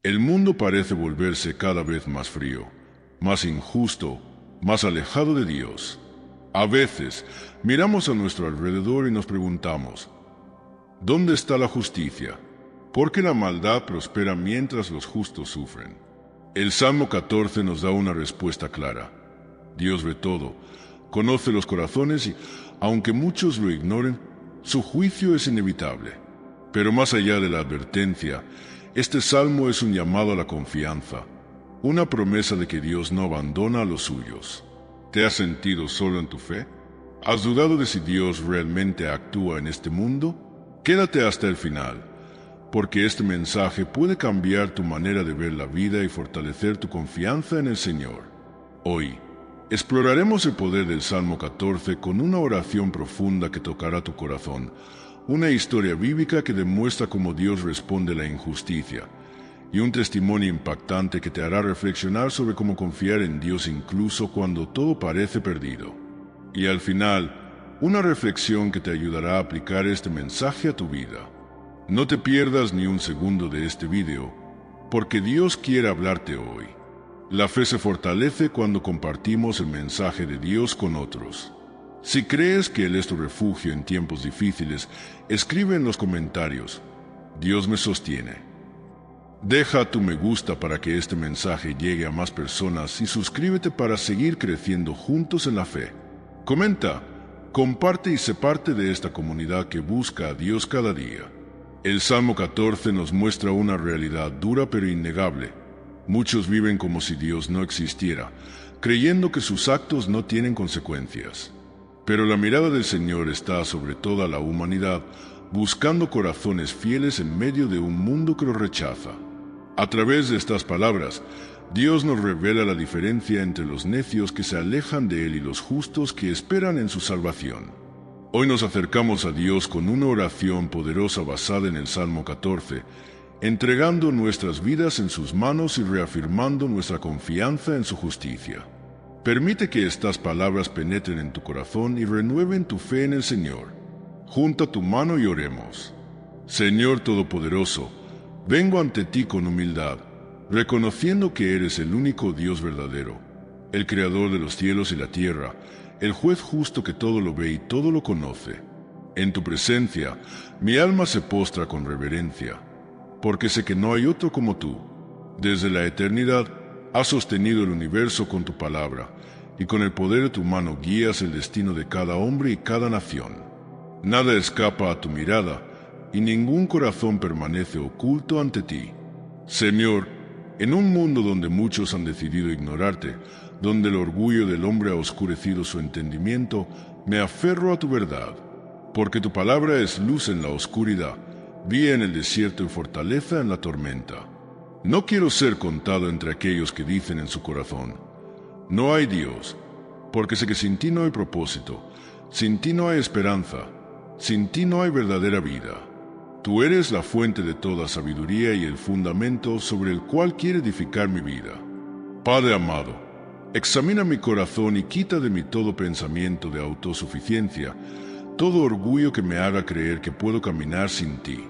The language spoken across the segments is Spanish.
El mundo parece volverse cada vez más frío, más injusto, más alejado de Dios. A veces miramos a nuestro alrededor y nos preguntamos, ¿dónde está la justicia? ¿Por qué la maldad prospera mientras los justos sufren? El Salmo 14 nos da una respuesta clara. Dios ve todo, conoce los corazones y, aunque muchos lo ignoren, su juicio es inevitable. Pero más allá de la advertencia, este salmo es un llamado a la confianza, una promesa de que Dios no abandona a los suyos. ¿Te has sentido solo en tu fe? ¿Has dudado de si Dios realmente actúa en este mundo? Quédate hasta el final, porque este mensaje puede cambiar tu manera de ver la vida y fortalecer tu confianza en el Señor. Hoy, exploraremos el poder del Salmo 14 con una oración profunda que tocará tu corazón, una historia bíblica que demuestra cómo Dios responde a la injusticia, y un testimonio impactante que te hará reflexionar sobre cómo confiar en Dios incluso cuando todo parece perdido. Y al final, una reflexión que te ayudará a aplicar este mensaje a tu vida. No te pierdas ni un segundo de este video, porque Dios quiere hablarte hoy. La fe se fortalece cuando compartimos el mensaje de Dios con otros. Si crees que Él es tu refugio en tiempos difíciles, escribe en los comentarios, Dios me sostiene. Deja tu me gusta para que este mensaje llegue a más personas y suscríbete para seguir creciendo juntos en la fe. Comenta, comparte y sé parte de esta comunidad que busca a Dios cada día. El Salmo 14 nos muestra una realidad dura pero innegable. Muchos viven como si Dios no existiera, creyendo que sus actos no tienen consecuencias. Pero la mirada del Señor está sobre toda la humanidad, buscando corazones fieles en medio de un mundo que los rechaza. A través de estas palabras, Dios nos revela la diferencia entre los necios que se alejan de Él y los justos que esperan en su salvación. Hoy nos acercamos a Dios con una oración poderosa basada en el Salmo 14, entregando nuestras vidas en sus manos y reafirmando nuestra confianza en su justicia. Permite que estas palabras penetren en tu corazón y renueven tu fe en el Señor. Junta tu mano y oremos. Señor Todopoderoso, vengo ante ti con humildad, reconociendo que eres el único Dios verdadero, el Creador de los cielos y la tierra, el juez justo que todo lo ve y todo lo conoce. En tu presencia, mi alma se postra con reverencia, porque sé que no hay otro como tú. Desde la eternidad, has sostenido el universo con tu palabra, y con el poder de tu mano guías el destino de cada hombre y cada nación. Nada escapa a tu mirada, y ningún corazón permanece oculto ante ti. Señor, en un mundo donde muchos han decidido ignorarte, donde el orgullo del hombre ha oscurecido su entendimiento, me aferro a tu verdad, porque tu palabra es luz en la oscuridad, vía en el desierto y fortaleza en la tormenta. No quiero ser contado entre aquellos que dicen en su corazón, no hay Dios, porque sé que sin ti no hay propósito, sin ti no hay esperanza, sin ti no hay verdadera vida. Tú eres la fuente de toda sabiduría y el fundamento sobre el cual quiero edificar mi vida. Padre amado, examina mi corazón y quita de mí todo pensamiento de autosuficiencia, todo orgullo que me haga creer que puedo caminar sin ti.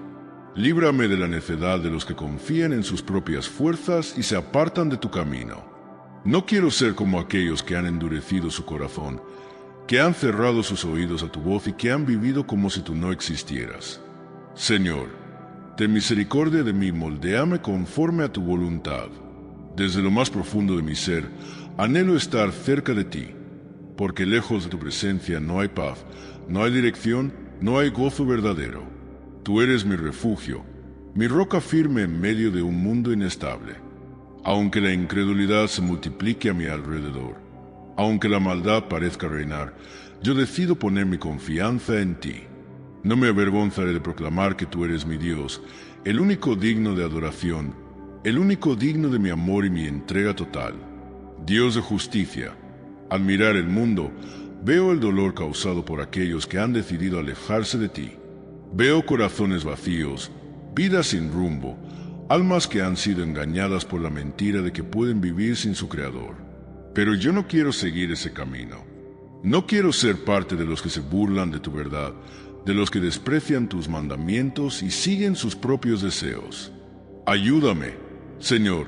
Líbrame de la necedad de los que confían en sus propias fuerzas y se apartan de tu camino. No quiero ser como aquellos que han endurecido su corazón, que han cerrado sus oídos a tu voz y que han vivido como si tú no existieras. Señor, ten misericordia de mí, moldéame conforme a tu voluntad. Desde lo más profundo de mi ser, anhelo estar cerca de ti, porque lejos de tu presencia no hay paz, no hay dirección, no hay gozo verdadero. Tú eres mi refugio, mi roca firme en medio de un mundo inestable. Aunque la incredulidad se multiplique a mi alrededor, aunque la maldad parezca reinar, yo decido poner mi confianza en ti. No me avergonzaré de proclamar que tú eres mi Dios, el único digno de adoración, el único digno de mi amor y mi entrega total. Dios de justicia, al mirar el mundo, veo el dolor causado por aquellos que han decidido alejarse de ti. Veo corazones vacíos, vidas sin rumbo, almas que han sido engañadas por la mentira de que pueden vivir sin su Creador. Pero yo no quiero seguir ese camino. No quiero ser parte de los que se burlan de tu verdad, de los que desprecian tus mandamientos y siguen sus propios deseos. Ayúdame, Señor,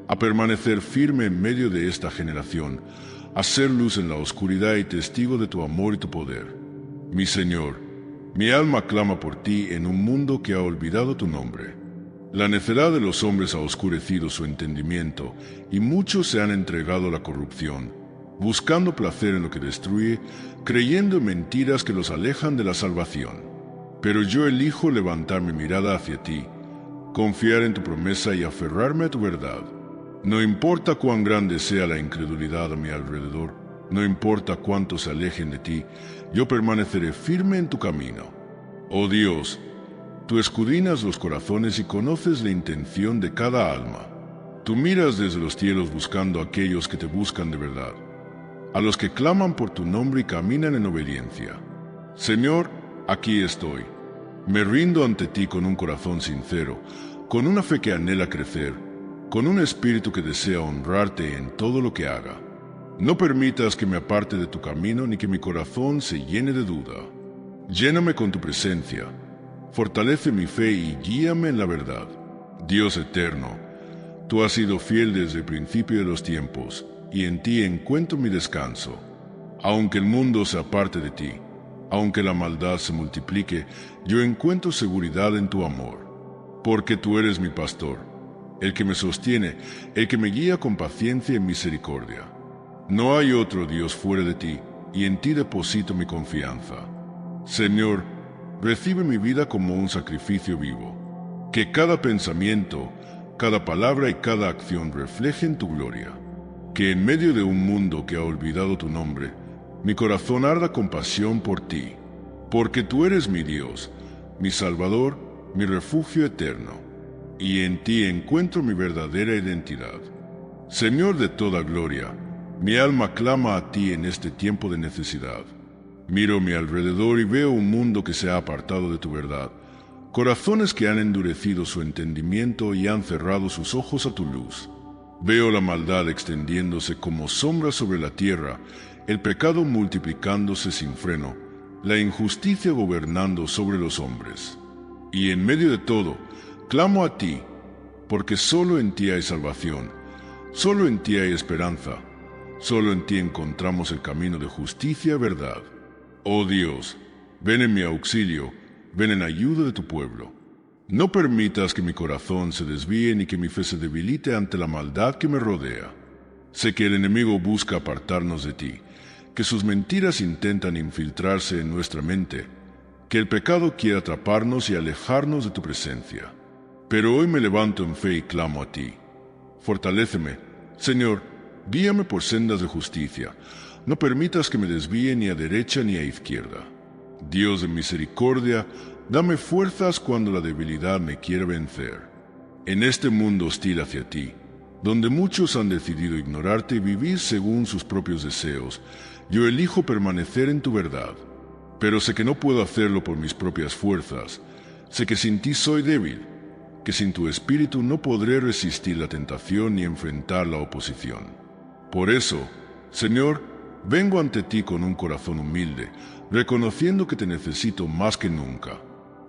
a permanecer firme en medio de esta generación, a ser luz en la oscuridad y testigo de tu amor y tu poder. Mi Señor, mi alma clama por ti en un mundo que ha olvidado tu nombre. La necedad de los hombres ha oscurecido su entendimiento, y muchos se han entregado a la corrupción, buscando placer en lo que destruye, creyendo en mentiras que los alejan de la salvación. Pero yo elijo levantar mi mirada hacia ti, confiar en tu promesa y aferrarme a tu verdad. No importa cuán grande sea la incredulidad a mi alrededor, no importa cuánto se alejen de ti, yo permaneceré firme en tu camino. Oh Dios, tú escudriñas los corazones y conoces la intención de cada alma. Tú miras desde los cielos buscando a aquellos que te buscan de verdad, a los que claman por tu nombre y caminan en obediencia. Señor, aquí estoy. Me rindo ante ti con un corazón sincero, con una fe que anhela crecer, con un espíritu que desea honrarte en todo lo que haga. No permitas que me aparte de tu camino ni que mi corazón se llene de duda. Lléname con tu presencia, fortalece mi fe y guíame en la verdad. Dios eterno, tú has sido fiel desde el principio de los tiempos, y en ti encuentro mi descanso. Aunque el mundo se aparte de ti, aunque la maldad se multiplique, yo encuentro seguridad en tu amor. Porque tú eres mi pastor, el que me sostiene, el que me guía con paciencia y misericordia. No hay otro Dios fuera de ti, y en ti deposito mi confianza. Señor, recibe mi vida como un sacrificio vivo. Que cada pensamiento, cada palabra y cada acción reflejen tu gloria. Que en medio de un mundo que ha olvidado tu nombre, mi corazón arda con pasión por ti. Porque tú eres mi Dios, mi Salvador, mi refugio eterno. Y en ti encuentro mi verdadera identidad. Señor de toda gloria, mi alma clama a ti en este tiempo de necesidad. Miro a mi alrededor y veo un mundo que se ha apartado de tu verdad, corazones que han endurecido su entendimiento y han cerrado sus ojos a tu luz. Veo la maldad extendiéndose como sombra sobre la tierra, el pecado multiplicándose sin freno, la injusticia gobernando sobre los hombres. Y en medio de todo, clamo a ti, porque solo en ti hay salvación, solo en ti hay esperanza, solo en ti encontramos el camino de justicia y verdad. Oh Dios, ven en mi auxilio, ven en ayuda de tu pueblo. No permitas que mi corazón se desvíe ni que mi fe se debilite ante la maldad que me rodea. Sé que el enemigo busca apartarnos de ti, que sus mentiras intentan infiltrarse en nuestra mente, que el pecado quiere atraparnos y alejarnos de tu presencia. Pero hoy me levanto en fe y clamo a ti. Fortaléceme, Señor, guíame por sendas de justicia. No permitas que me desvíe ni a derecha ni a izquierda. Dios de misericordia, dame fuerzas cuando la debilidad me quiera vencer. En este mundo hostil hacia ti, donde muchos han decidido ignorarte y vivir según sus propios deseos, yo elijo permanecer en tu verdad. Pero sé que no puedo hacerlo por mis propias fuerzas. Sé que sin ti soy débil, que sin tu espíritu no podré resistir la tentación ni enfrentar la oposición. Por eso, Señor, vengo ante ti con un corazón humilde, reconociendo que te necesito más que nunca.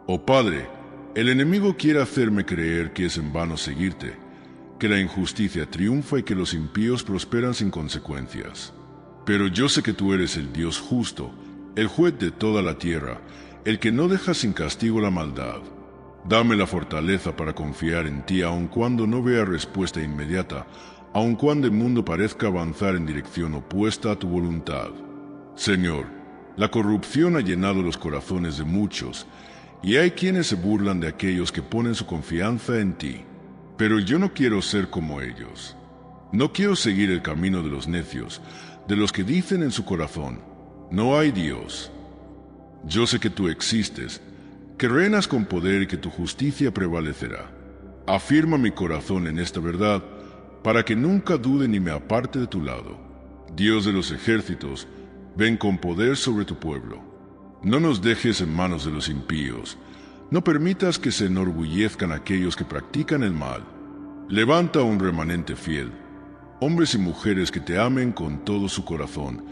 Oh Padre, el enemigo quiere hacerme creer que es en vano seguirte, que la injusticia triunfa y que los impíos prosperan sin consecuencias. Pero yo sé que tú eres el Dios justo, el juez de toda la tierra, el que no deja sin castigo la maldad. Dame la fortaleza para confiar en ti aun cuando no vea respuesta inmediata, aun cuando el mundo parezca avanzar en dirección opuesta a tu voluntad. Señor, la corrupción ha llenado los corazones de muchos, y hay quienes se burlan de aquellos que ponen su confianza en ti. Pero yo no quiero ser como ellos. No quiero seguir el camino de los necios, de los que dicen en su corazón, no hay Dios. Yo sé que tú existes, que reinas con poder y que tu justicia prevalecerá. Afirma mi corazón en esta verdad, para que nunca dude ni me aparte de tu lado. Dios de los ejércitos, ven con poder sobre tu pueblo. No nos dejes en manos de los impíos. No permitas que se enorgullezcan aquellos que practican el mal. Levanta un remanente fiel, hombres y mujeres que te amen con todo su corazón,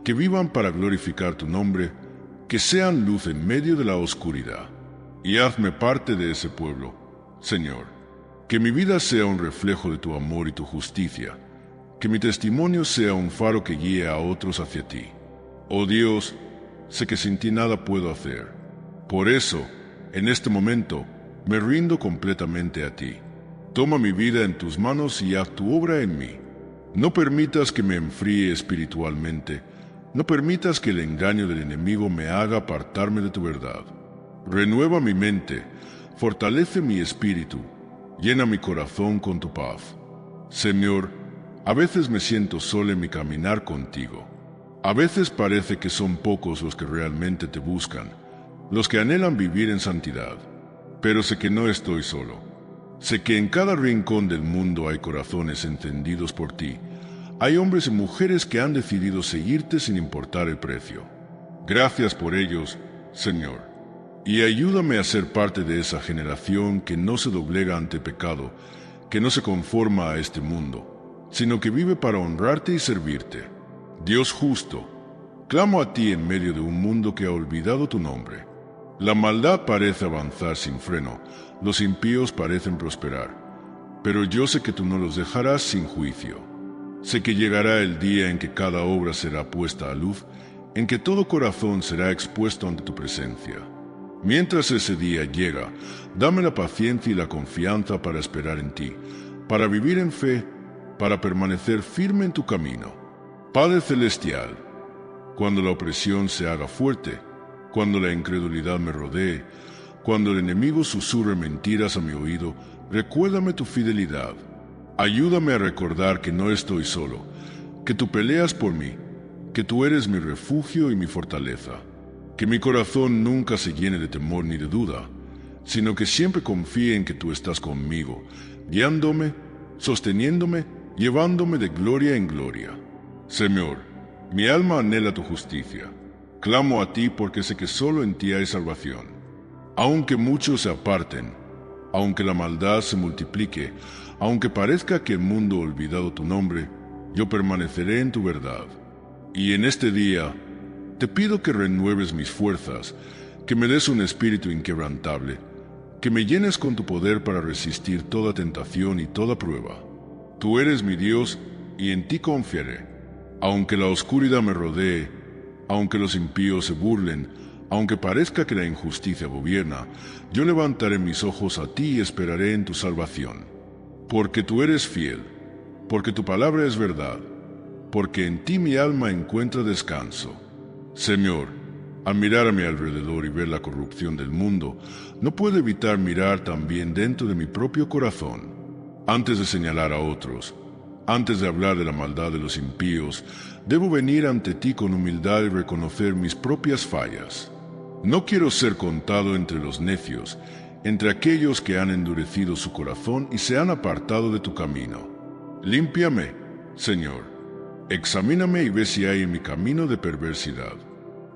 que vivan para glorificar tu nombre, que sean luz en medio de la oscuridad. Y hazme parte de ese pueblo, Señor, Que mi vida sea un reflejo de tu amor y tu justicia. Que mi testimonio sea un faro que guíe a otros hacia ti. Oh Dios, sé que sin ti nada puedo hacer. Por eso, en este momento, me rindo completamente a ti. Toma mi vida en tus manos y haz tu obra en mí. No permitas que me enfríe espiritualmente. No permitas que el engaño del enemigo me haga apartarme de tu verdad. Renueva mi mente, fortalece mi espíritu, llena mi corazón con tu paz. Señor, a veces me siento solo en mi caminar contigo. A veces parece que son pocos los que realmente te buscan, los que anhelan vivir en santidad. Pero sé que no estoy solo. Sé que en cada rincón del mundo hay corazones encendidos por ti. Hay hombres y mujeres que han decidido seguirte sin importar el precio. Gracias por ellos, Señor. Y ayúdame a ser parte de esa generación que no se doblega ante pecado, que no se conforma a este mundo, sino que vive para honrarte y servirte. Dios justo, clamo a ti en medio de un mundo que ha olvidado tu nombre. La maldad parece avanzar sin freno, los impíos parecen prosperar, pero yo sé que tú no los dejarás sin juicio. Sé que llegará el día en que cada obra será puesta a luz, en que todo corazón será expuesto ante tu presencia. Mientras ese día llega, dame la paciencia y la confianza para esperar en ti, para vivir en fe, para permanecer firme en tu camino. Padre Celestial, cuando la opresión se haga fuerte, cuando la incredulidad me rodee, cuando el enemigo susurre mentiras a mi oído, recuérdame tu fidelidad. Ayúdame a recordar que no estoy solo, que tú peleas por mí, que tú eres mi refugio y mi fortaleza. Que mi corazón nunca se llene de temor ni de duda, sino que siempre confíe en que tú estás conmigo, guiándome, sosteniéndome, llevándome de gloria en gloria. Señor, mi alma anhela tu justicia. Clamo a ti porque sé que solo en ti hay salvación. Aunque muchos se aparten, aunque la maldad se multiplique, aunque parezca que el mundo ha olvidado tu nombre, yo permaneceré en tu verdad. Y en este día, te pido que renueves mis fuerzas, que me des un espíritu inquebrantable, que me llenes con tu poder para resistir toda tentación y toda prueba. Tú eres mi Dios y en ti confiaré. Aunque la oscuridad me rodee, aunque los impíos se burlen, aunque parezca que la injusticia gobierna, yo levantaré mis ojos a ti y esperaré en tu salvación. Porque tú eres fiel, porque tu palabra es verdad, porque en ti mi alma encuentra descanso. Señor, al mirar a mi alrededor y ver la corrupción del mundo, no puedo evitar mirar también dentro de mi propio corazón. Antes de señalar a otros, antes de hablar de la maldad de los impíos, debo venir ante ti con humildad y reconocer mis propias fallas. No quiero ser contado entre los necios, entre aquellos que han endurecido su corazón y se han apartado de tu camino. Límpiame, Señor. Examíname y ve si hay en mi camino de perversidad.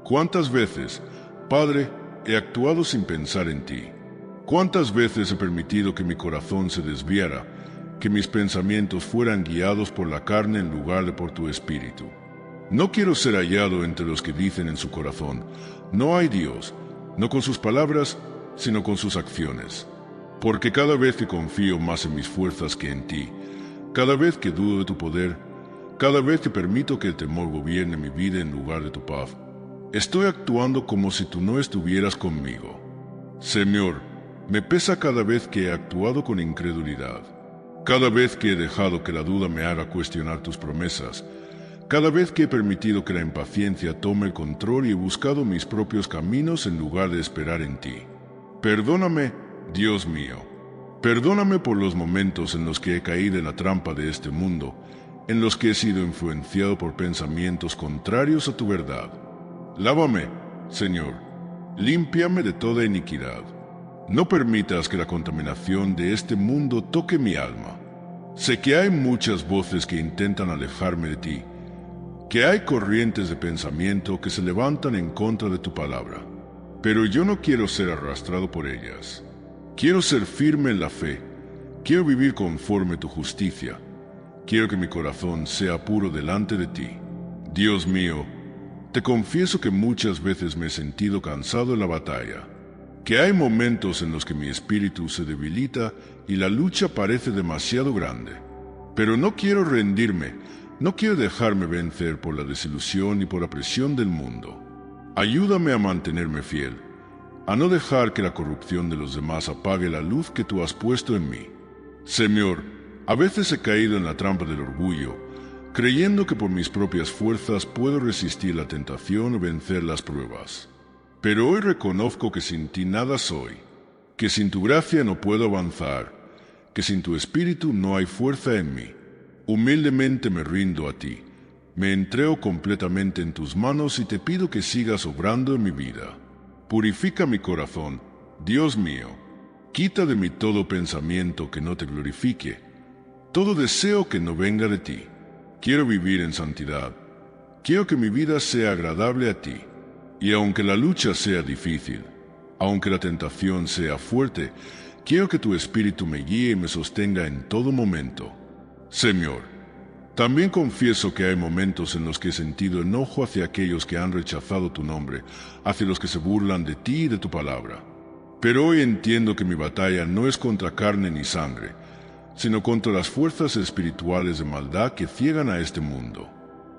¿Cuántas veces, Padre, he actuado sin pensar en ti? ¿Cuántas veces he permitido que mi corazón se desviara, que mis pensamientos fueran guiados por la carne en lugar de por tu espíritu? No quiero ser hallado entre los que dicen en su corazón, no hay Dios, no con sus palabras, sino con sus acciones. Porque cada vez que confío más en mis fuerzas que en ti, cada vez que dudo de tu poder, cada vez que permito que el temor gobierne mi vida en lugar de tu paz, estoy actuando como si tú no estuvieras conmigo. Señor, me pesa cada vez que he actuado con incredulidad, cada vez que he dejado que la duda me haga cuestionar tus promesas, cada vez que he permitido que la impaciencia tome el control y he buscado mis propios caminos en lugar de esperar en ti. Perdóname, Dios mío. Perdóname por los momentos en los que he caído en la trampa de este mundo, en los que he sido influenciado por pensamientos contrarios a tu verdad. Lávame, Señor. Límpiame de toda iniquidad. No permitas que la contaminación de este mundo toque mi alma. Sé que hay muchas voces que intentan alejarme de ti, que hay corrientes de pensamiento que se levantan en contra de tu palabra, pero yo no quiero ser arrastrado por ellas. Quiero ser firme en la fe, quiero vivir conforme a tu justicia, quiero que mi corazón sea puro delante de ti. Dios mío, te confieso que muchas veces me he sentido cansado en la batalla, que hay momentos en los que mi espíritu se debilita y la lucha parece demasiado grande. Pero no quiero rendirme, no quiero dejarme vencer por la desilusión y por la presión del mundo. Ayúdame a mantenerme fiel, a no dejar que la corrupción de los demás apague la luz que tú has puesto en mí. Señor, a veces he caído en la trampa del orgullo, creyendo que por mis propias fuerzas puedo resistir la tentación o vencer las pruebas. Pero hoy reconozco que sin ti nada soy, que sin tu gracia no puedo avanzar, que sin tu espíritu no hay fuerza en mí. Humildemente me rindo a ti, me entrego completamente en tus manos y te pido que sigas obrando en mi vida. Purifica mi corazón, Dios mío. Quita de mí todo pensamiento que no te glorifique, todo deseo que no venga de ti. Quiero vivir en santidad. Quiero que mi vida sea agradable a ti. Y aunque la lucha sea difícil, aunque la tentación sea fuerte, quiero que tu espíritu me guíe y me sostenga en todo momento. Señor, también confieso que hay momentos en los que he sentido enojo hacia aquellos que han rechazado tu nombre, hacia los que se burlan de ti y de tu palabra. Pero hoy entiendo que mi batalla no es contra carne ni sangre, sino contra las fuerzas espirituales de maldad que ciegan a este mundo.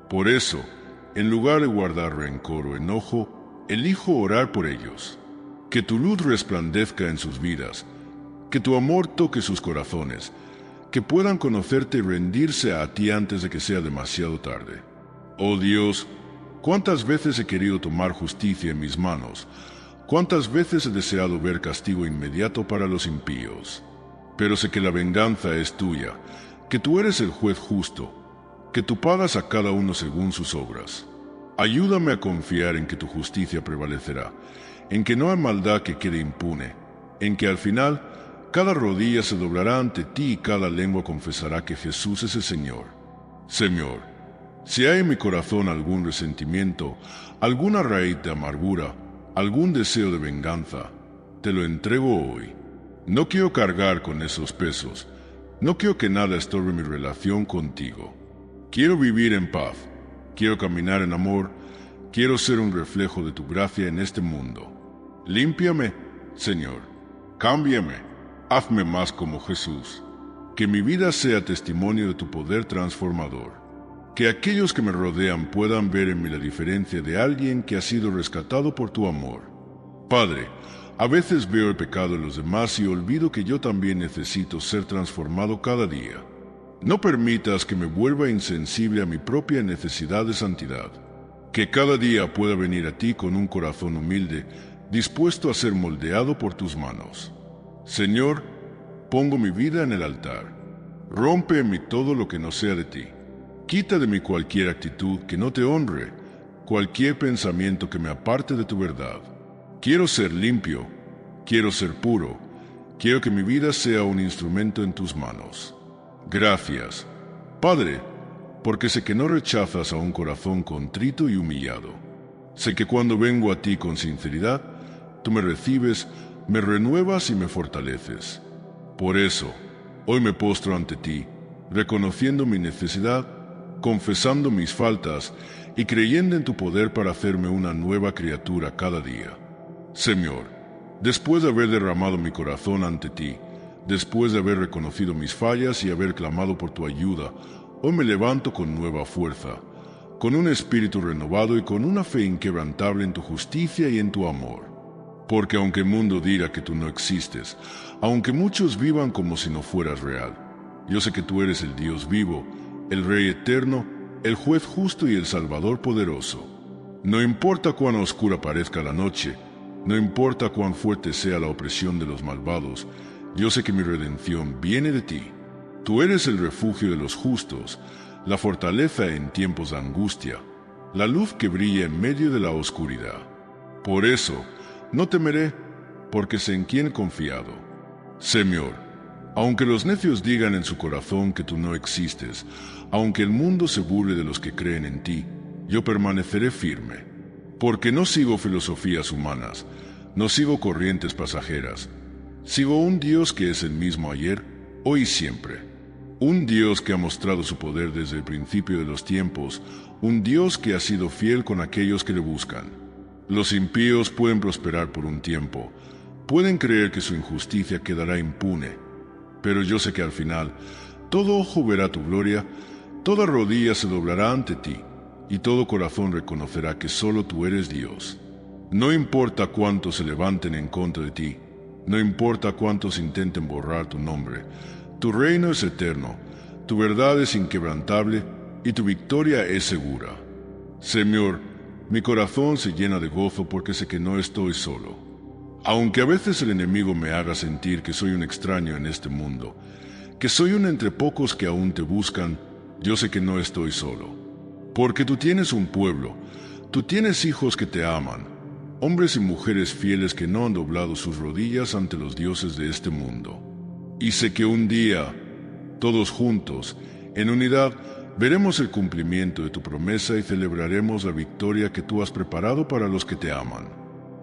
Por eso, en lugar de guardar rencor o enojo, elijo orar por ellos. Que tu luz resplandezca en sus vidas, que tu amor toque sus corazones, que puedan conocerte y rendirse a ti antes de que sea demasiado tarde. Oh Dios, cuántas veces he querido tomar justicia en mis manos, cuántas veces he deseado ver castigo inmediato para los impíos. Pero sé que la venganza es tuya, que tú eres el juez justo, que tú pagas a cada uno según sus obras. Ayúdame a confiar en que tu justicia prevalecerá, en que no hay maldad que quede impune, en que al final cada rodilla se doblará ante ti y cada lengua confesará que Jesús es el Señor. Señor, si hay en mi corazón algún resentimiento, alguna raíz de amargura, algún deseo de venganza, te lo entrego hoy. No quiero cargar con esos pesos, no quiero que nada estorbe mi relación contigo. Quiero vivir en paz, quiero caminar en amor, quiero ser un reflejo de tu gracia en este mundo. Límpiame, Señor, cámbiame, hazme más como Jesús. Que mi vida sea testimonio de tu poder transformador. Que aquellos que me rodean puedan ver en mí la diferencia de alguien que ha sido rescatado por tu amor. Padre, a veces veo el pecado en los demás y olvido que yo también necesito ser transformado cada día. No permitas que me vuelva insensible a mi propia necesidad de santidad. Que cada día pueda venir a ti con un corazón humilde, dispuesto a ser moldeado por tus manos. Señor, pongo mi vida en el altar. Rompe en mí todo lo que no sea de ti. Quita de mí cualquier actitud que no te honre, cualquier pensamiento que me aparte de tu verdad. Quiero ser limpio, quiero ser puro, quiero que mi vida sea un instrumento en tus manos. Gracias, Padre, porque sé que no rechazas a un corazón contrito y humillado. Sé que cuando vengo a ti con sinceridad, tú me recibes, me renuevas y me fortaleces. Por eso, hoy me postro ante ti, reconociendo mi necesidad, confesando mis faltas y creyendo en tu poder para hacerme una nueva criatura cada día. Señor, después de haber derramado mi corazón ante ti, después de haber reconocido mis fallas y haber clamado por tu ayuda, hoy me levanto con nueva fuerza, con un espíritu renovado y con una fe inquebrantable en tu justicia y en tu amor. Porque aunque el mundo diga que tú no existes, aunque muchos vivan como si no fueras real, yo sé que tú eres el Dios vivo, el Rey eterno, el juez justo y el Salvador poderoso. No importa cuán oscura parezca la noche, no importa cuán fuerte sea la opresión de los malvados, yo sé que mi redención viene de ti. Tú eres el refugio de los justos, la fortaleza en tiempos de angustia, la luz que brilla en medio de la oscuridad. Por eso, no temeré, porque sé en quién he confiado. Señor, aunque los necios digan en su corazón que tú no existes, aunque el mundo se burle de los que creen en ti, yo permaneceré firme. Porque no sigo filosofías humanas, no sigo corrientes pasajeras. Sigo un Dios que es el mismo ayer, hoy y siempre. Un Dios que ha mostrado su poder desde el principio de los tiempos, un Dios que ha sido fiel con aquellos que le buscan. Los impíos pueden prosperar por un tiempo, pueden creer que su injusticia quedará impune, Pero yo sé que al final, todo ojo verá tu gloria, toda rodilla se doblará ante ti, y todo corazón reconocerá que solo tú eres Dios. No importa cuántos se levanten en contra de ti, no importa cuántos intenten borrar tu nombre, tu reino es eterno, tu verdad es inquebrantable, y tu victoria es segura. Señor, mi corazón se llena de gozo porque sé que no estoy solo. Aunque a veces el enemigo me haga sentir que soy un extraño en este mundo, que soy uno entre pocos que aún te buscan, yo sé que no estoy solo. Porque tú tienes un pueblo, tú tienes hijos que te aman, hombres y mujeres fieles que no han doblado sus rodillas ante los dioses de este mundo. Y sé que un día, todos juntos, en unidad, veremos el cumplimiento de tu promesa y celebraremos la victoria que tú has preparado para los que te aman.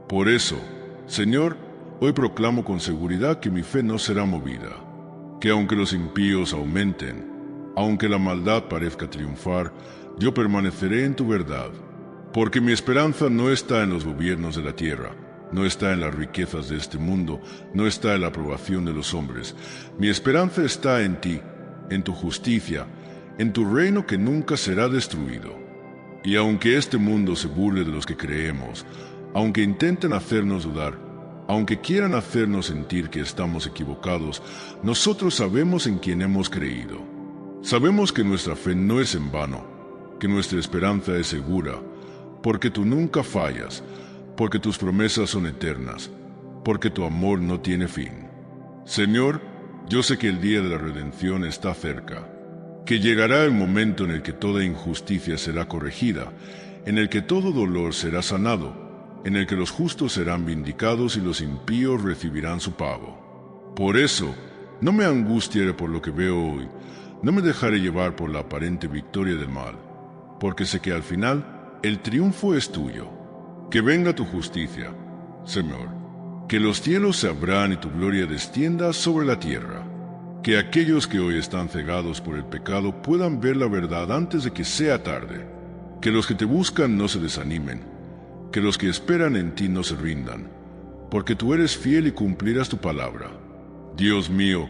Por eso, Señor, hoy proclamo con seguridad que mi fe no será movida, que aunque los impíos aumenten, aunque la maldad parezca triunfar, yo permaneceré en tu verdad, porque mi esperanza no está en los gobiernos de la tierra, no está en las riquezas de este mundo, no está en la aprobación de los hombres. Mi esperanza está en ti, en tu justicia, en tu reino que nunca será destruido. Y aunque este mundo se burle de los que creemos, aunque intenten hacernos dudar, aunque quieran hacernos sentir que estamos equivocados, nosotros sabemos en quién hemos creído. Sabemos que nuestra fe no es en vano, que nuestra esperanza es segura, porque tú nunca fallas, porque tus promesas son eternas, porque tu amor no tiene fin. Señor, yo sé que el día de la redención está cerca, que llegará el momento en el que toda injusticia será corregida, en el que todo dolor será sanado, en el que los justos serán vindicados y los impíos recibirán su pago. Por eso, no me angustiaré por lo que veo hoy, no me dejaré llevar por la aparente victoria del mal, porque sé que al final el triunfo es tuyo. Que venga tu justicia, Señor, que los cielos se abran y tu gloria descienda sobre la tierra. Que aquellos que hoy están cegados por el pecado puedan ver la verdad antes de que sea tarde. Que los que te buscan no se desanimen. Que los que esperan en ti no se rindan. Porque tú eres fiel y cumplirás tu palabra. Dios mío,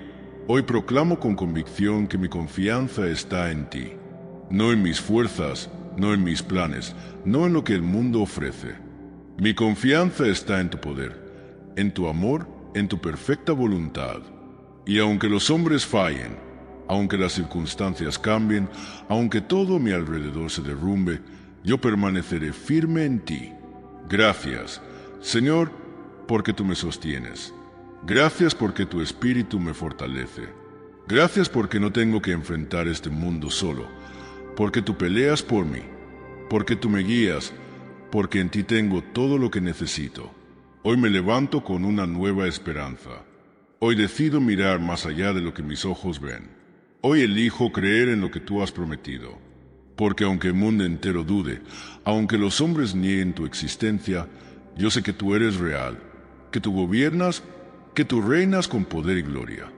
hoy proclamo con convicción que mi confianza está en ti. No en mis fuerzas, no en mis planes, no en lo que el mundo ofrece. Mi confianza está en tu poder, en tu amor, en tu perfecta voluntad. Y aunque los hombres fallen, aunque las circunstancias cambien, aunque todo a mi alrededor se derrumbe, yo permaneceré firme en ti. Gracias, Señor, porque tú me sostienes. Gracias porque tu espíritu me fortalece. Gracias porque no tengo que enfrentar este mundo solo, porque tú peleas por mí, porque tú me guías, porque en ti tengo todo lo que necesito. Hoy me levanto con una nueva esperanza. Hoy decido mirar más allá de lo que mis ojos ven. Hoy elijo creer en lo que tú has prometido. Porque aunque el mundo entero dude, aunque los hombres nieguen tu existencia, yo sé que tú eres real, que tú gobiernas, que tú reinas con poder y gloria.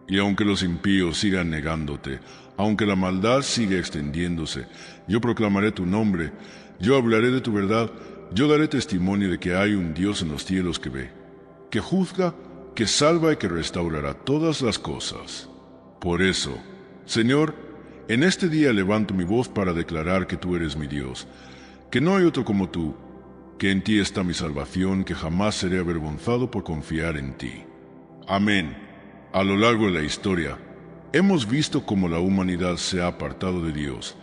Y aunque los impíos sigan negándote, aunque la maldad siga extendiéndose, yo proclamaré tu nombre, yo hablaré de tu verdad, yo daré testimonio de que hay un Dios en los cielos que ve, que juzga, que salva y que restaurará todas las cosas. Por eso, Señor, en este día levanto mi voz para declarar que tú eres mi Dios, que no hay otro como tú, que en ti está mi salvación, que jamás seré avergonzado por confiar en ti. Amén. A lo largo de la historia, hemos visto cómo la humanidad se ha apartado de Dios,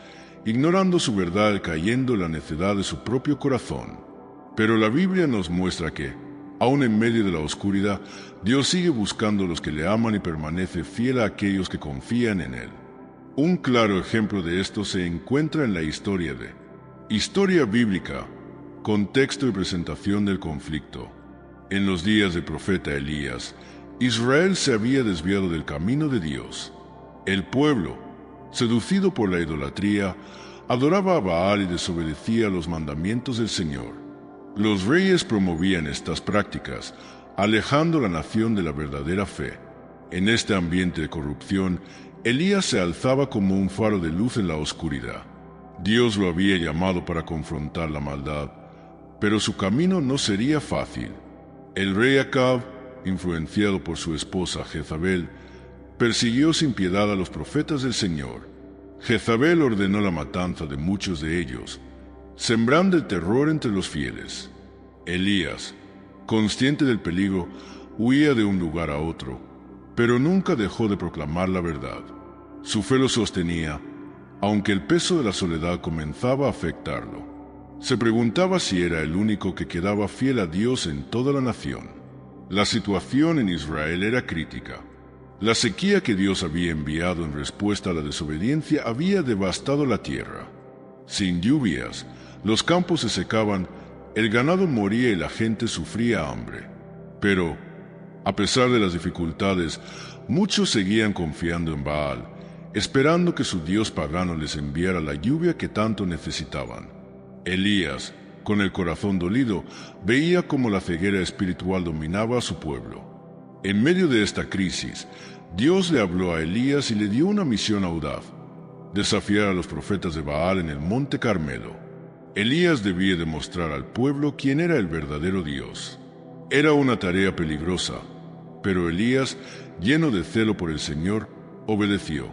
ignorando su verdad y cayendo en la necedad de su propio corazón. Pero la Biblia nos muestra que, aun en medio de la oscuridad, Dios sigue buscando a los que le aman y permanece fiel a aquellos que confían en Él. Un claro ejemplo de esto se encuentra en la historia de Historia bíblica, contexto y presentación del conflicto. En los días del profeta Elías, Israel se había desviado del camino de Dios. El pueblo, seducido por la idolatría, adoraba a Baal y desobedecía los mandamientos del Señor. Los reyes promovían estas prácticas, alejando a la nación de la verdadera fe. En este ambiente de corrupción, Elías se alzaba como un faro de luz en la oscuridad. Dios lo había llamado para confrontar la maldad, pero su camino no sería fácil. El rey Acab, influenciado por su esposa Jezabel, persiguió sin piedad a los profetas del Señor. Jezabel ordenó la matanza de muchos de ellos, sembrando el terror entre los fieles. Elías, consciente del peligro, huía de un lugar a otro, pero nunca dejó de proclamar la verdad. Su fe lo sostenía, aunque el peso de la soledad comenzaba a afectarlo. Se preguntaba si era el único que quedaba fiel a Dios en toda la nación. La situación en Israel era crítica. La sequía que Dios había enviado en respuesta a la desobediencia había devastado la tierra. Sin lluvias, los campos se secaban, el ganado moría y la gente sufría hambre. Pero, a pesar de las dificultades, muchos seguían confiando en Baal, esperando que su dios pagano les enviara la lluvia que tanto necesitaban. Elías, con el corazón dolido, veía cómo la ceguera espiritual dominaba a su pueblo. En medio de esta crisis, Dios le habló a Elías y le dio una misión audaz: desafiar a los profetas de Baal en el monte Carmelo. Elías debía demostrar al pueblo quién era el verdadero Dios. Era una tarea peligrosa, pero Elías, lleno de celo por el Señor, obedeció.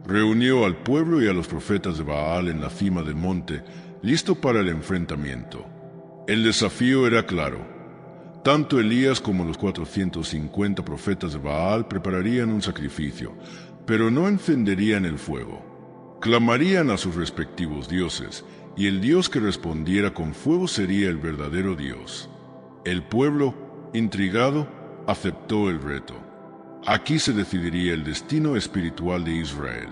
Reunió al pueblo y a los profetas de Baal en la cima del monte, listo para el enfrentamiento. El desafío era claro. Tanto Elías como los 450 profetas de Baal prepararían un sacrificio, pero no encenderían el fuego. Clamarían a sus respectivos dioses, y el Dios que respondiera con fuego sería el verdadero Dios. El pueblo, intrigado, aceptó el reto. Aquí se decidiría el destino espiritual de Israel.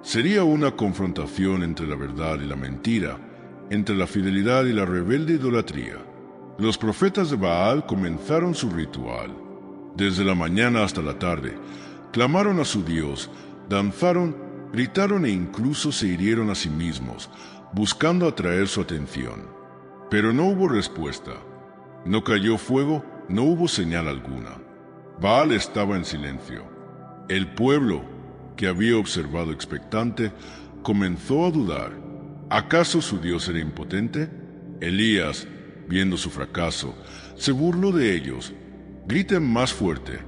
Sería una confrontación entre la verdad y la mentira, entre la fidelidad y la rebelde idolatría. Los profetas de Baal comenzaron su ritual. Desde la mañana hasta la tarde, clamaron a su Dios, danzaron, gritaron e incluso se hirieron a sí mismos, buscando atraer su atención. Pero no hubo respuesta. No cayó fuego, no hubo señal alguna. Baal estaba en silencio. El pueblo, que había observado expectante, comenzó a dudar. ¿Acaso su Dios era impotente? Elías, viendo su fracaso, se burló de ellos. Griten más fuerte.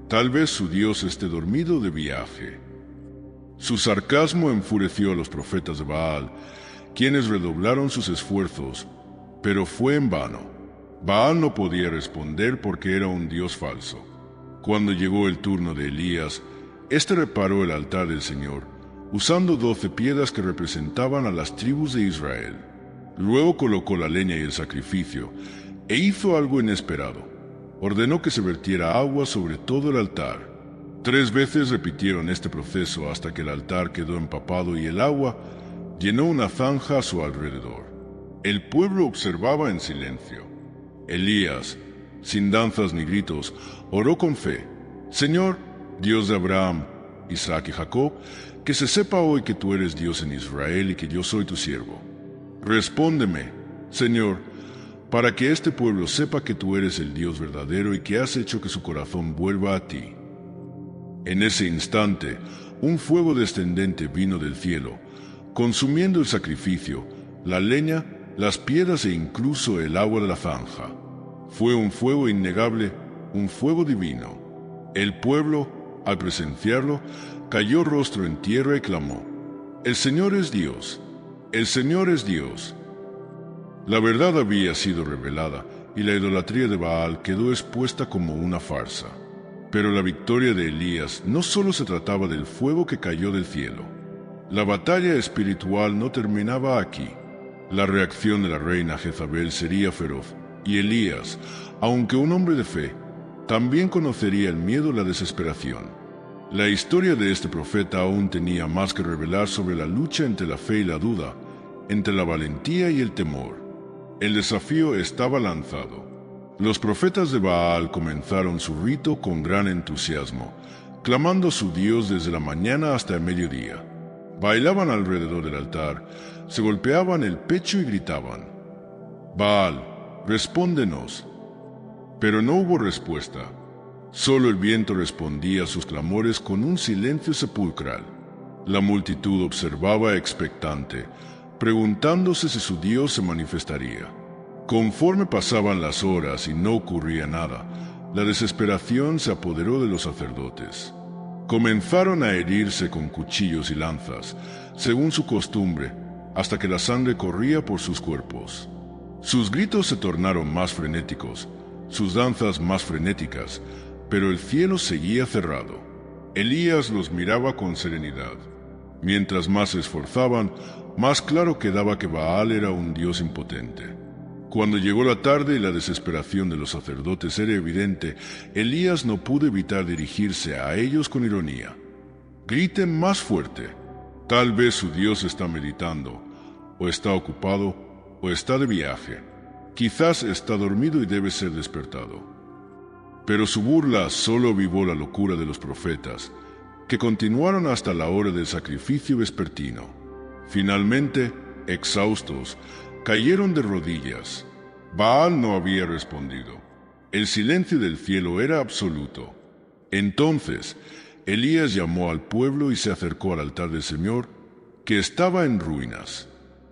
Tal vez su Dios esté dormido de viaje. Su sarcasmo enfureció a los profetas de Baal, quienes redoblaron sus esfuerzos, pero fue en vano. Baal no podía responder porque era un dios falso. Cuando llegó el turno de Elías, éste reparó el altar del Señor, usando 12 piedras que representaban a las tribus de Israel. Luego colocó la leña y el sacrificio, e hizo algo inesperado. Ordenó que se vertiera agua sobre todo el altar. 3 veces repitieron este proceso hasta que el altar quedó empapado y el agua llenó una zanja a su alrededor. El pueblo observaba en silencio. Elías, sin danzas ni gritos, oró con fe: Señor, Dios de Abraham, Isaac y Jacob, que se sepa hoy que tú eres Dios en Israel y que yo soy tu siervo. Respóndeme, Señor, para que este pueblo sepa que tú eres el Dios verdadero y que has hecho que su corazón vuelva a ti. En ese instante, un fuego descendente vino del cielo, consumiendo el sacrificio, la leña, las piedras e incluso el agua de la zanja. Fue un fuego innegable, un fuego divino. El pueblo, al presenciarlo, cayó rostro en tierra y clamó: El Señor es Dios, el Señor es Dios. La verdad había sido revelada y la idolatría de Baal quedó expuesta como una farsa. Pero la victoria de Elías no solo se trataba del fuego que cayó del cielo. La batalla espiritual no terminaba aquí. La reacción de la reina Jezabel sería feroz, y Elías, aunque un hombre de fe, también conocería el miedo y la desesperación. La historia de este profeta aún tenía más que revelar sobre la lucha entre la fe y la duda, entre la valentía y el temor. El desafío estaba lanzado. Los profetas de Baal comenzaron su rito con gran entusiasmo, clamando a su Dios desde la mañana hasta el mediodía. Bailaban alrededor del altar, se golpeaban el pecho y gritaban: Baal, respóndenos. Pero no hubo respuesta. Solo el viento respondía a sus clamores con un silencio sepulcral. La multitud observaba expectante, preguntándose si su Dios se manifestaría. Conforme pasaban las horas y no ocurría nada, la desesperación se apoderó de los sacerdotes. Comenzaron a herirse con cuchillos y lanzas, según su costumbre, hasta que la sangre corría por sus cuerpos. Sus gritos se tornaron más frenéticos, sus danzas más frenéticas, pero el cielo seguía cerrado. Elías los miraba con serenidad. Mientras más se esforzaban, más claro quedaba que Baal era un dios impotente. Cuando llegó la tarde y la desesperación de los sacerdotes era evidente, Elías no pudo evitar dirigirse a ellos con ironía. «Griten más fuerte. Tal vez su Dios está meditando, o está ocupado, o está de viaje. Quizás está dormido y debe ser despertado». Pero su burla solo avivó la locura de los profetas, que continuaron hasta la hora del sacrificio vespertino. Finalmente, exhaustos, cayeron de rodillas. Baal no había respondido. El silencio del cielo era absoluto. Entonces, Elías llamó al pueblo y se acercó al altar del Señor, que estaba en ruinas.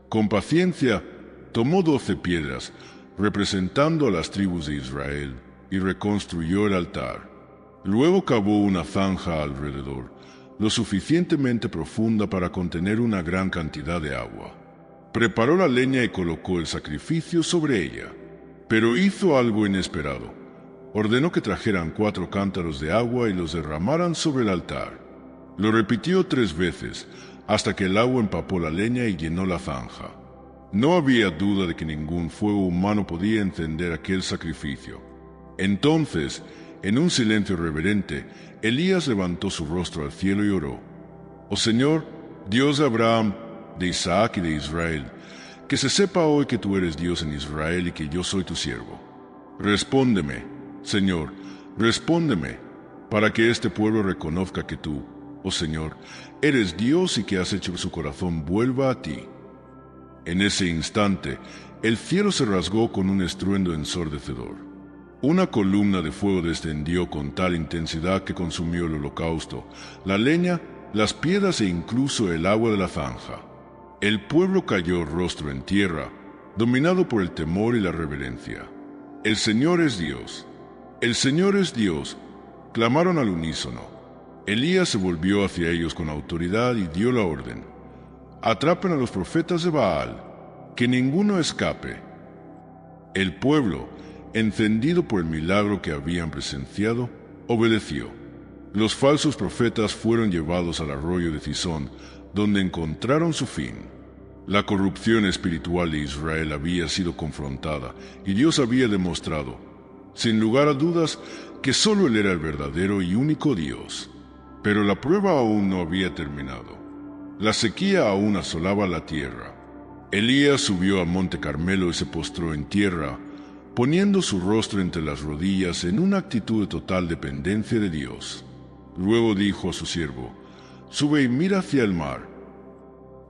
Con paciencia, tomó 12 piedras, representando a las tribus de Israel, y reconstruyó el altar. Luego cavó una zanja alrededor, lo suficientemente profunda para contener una gran cantidad de agua. Preparó la leña y colocó el sacrificio sobre ella. Pero hizo algo inesperado. Ordenó que trajeran 4 cántaros de agua y los derramaran sobre el altar. Lo repitió 3 veces, hasta que el agua empapó la leña y llenó la zanja. No había duda de que ningún fuego humano podía encender aquel sacrificio. Entonces, en un silencio reverente, Elías levantó su rostro al cielo y oró: «Oh Señor, Dios de Abraham, de Isaac y de Israel, que se sepa hoy que tú eres Dios en Israel y que yo soy tu siervo. Respóndeme, Señor, respóndeme, para que este pueblo reconozca que tú, oh Señor, eres Dios y que has hecho que su corazón vuelva a ti». En ese instante, el cielo se rasgó con un estruendo ensordecedor. Una columna de fuego descendió con tal intensidad que consumió el holocausto, la leña, las piedras e incluso el agua de la zanja. El pueblo cayó rostro en tierra, dominado por el temor y la reverencia. «El Señor es Dios. El Señor es Dios», clamaron al unísono. Elías se volvió hacia ellos con autoridad y dio la orden: «Atrapen a los profetas de Baal, que ninguno escape». El pueblo, encendido por el milagro que habían presenciado, obedeció. Los falsos profetas fueron llevados al arroyo de Cisón, donde encontraron su fin. La corrupción espiritual de Israel había sido confrontada y Dios había demostrado, sin lugar a dudas, que solo Él era el verdadero y único Dios. Pero la prueba aún no había terminado. La sequía aún asolaba la tierra. Elías subió al monte Carmelo y se postró en tierra, poniendo su rostro entre las rodillas en una actitud de total dependencia de Dios. Luego dijo a su siervo: «Sube y mira hacia el mar».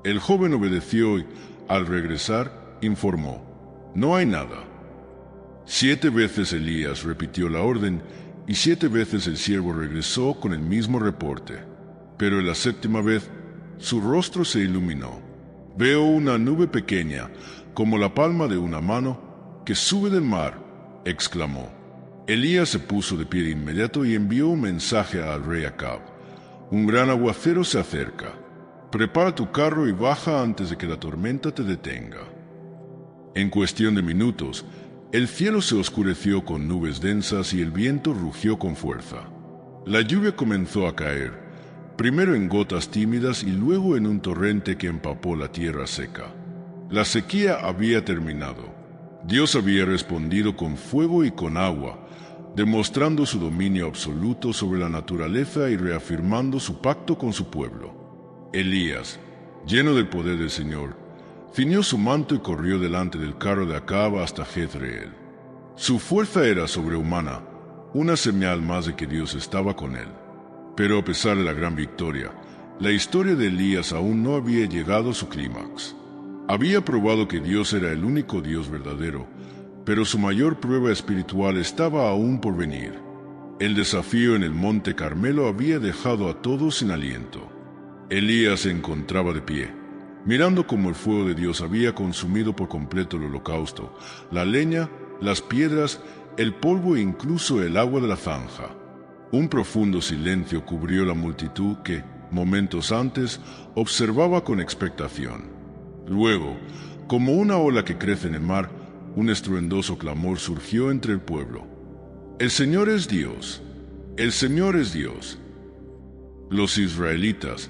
El joven obedeció y, al regresar, informó: «No hay nada». 7 veces Elías repitió la orden, y 7 veces el siervo regresó con el mismo reporte. Pero en la 7ª vez, su rostro se iluminó. «Veo una nube pequeña, como la palma de una mano, que sube del mar», exclamó. Elías se puso de pie de inmediato y envió un mensaje al rey Acab: «Un gran aguacero se acerca. Prepara tu carro y baja antes de que la tormenta te detenga». En cuestión de minutos, el cielo se oscureció con nubes densas y el viento rugió con fuerza. La lluvia comenzó a caer, primero en gotas tímidas y luego en un torrente que empapó la tierra seca. La sequía había terminado. Dios había respondido con fuego y con agua, demostrando su dominio absoluto sobre la naturaleza y reafirmando su pacto con su pueblo. Elías, lleno del poder del Señor, ciñó su manto y corrió delante del carro de Acab hasta Jezreel. Su fuerza era sobrehumana, una señal más de que Dios estaba con él. Pero a pesar de la gran victoria, la historia de Elías aún no había llegado a su clímax. Había probado que Dios era el único Dios verdadero, pero su mayor prueba espiritual estaba aún por venir. El desafío en el monte Carmelo había dejado a todos sin aliento. Elías se encontraba de pie, mirando cómo el fuego de Dios había consumido por completo el holocausto, la leña, las piedras, el polvo e incluso el agua de la zanja. Un profundo silencio cubrió la multitud que, momentos antes, observaba con expectación. Luego, como una ola que crece en el mar, un estruendoso clamor surgió entre el pueblo. «¡El Señor es Dios! ¡El Señor es Dios!». Los israelitas,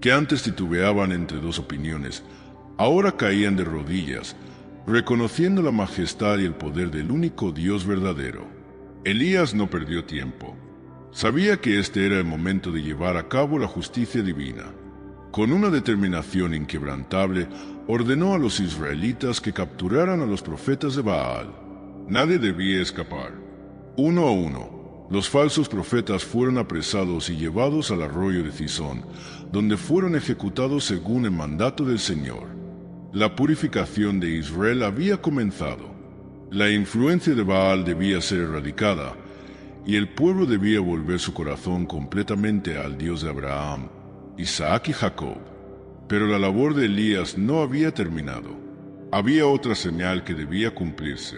que antes titubeaban entre dos opiniones, ahora caían de rodillas, reconociendo la majestad y el poder del único Dios verdadero. Elías no perdió tiempo. Sabía que este era el momento de llevar a cabo la justicia divina. Con una determinación inquebrantable, ordenó a los israelitas que capturaran a los profetas de Baal. Nadie debía escapar. Uno a uno, los falsos profetas fueron apresados y llevados al arroyo de Cisón, donde fueron ejecutados según el mandato del Señor. La purificación de Israel había comenzado. La influencia de Baal debía ser erradicada, y el pueblo debía volver su corazón completamente al Dios de Abraham, Isaac y Jacob. Pero la labor de Elías no había terminado. Había otra señal que debía cumplirse.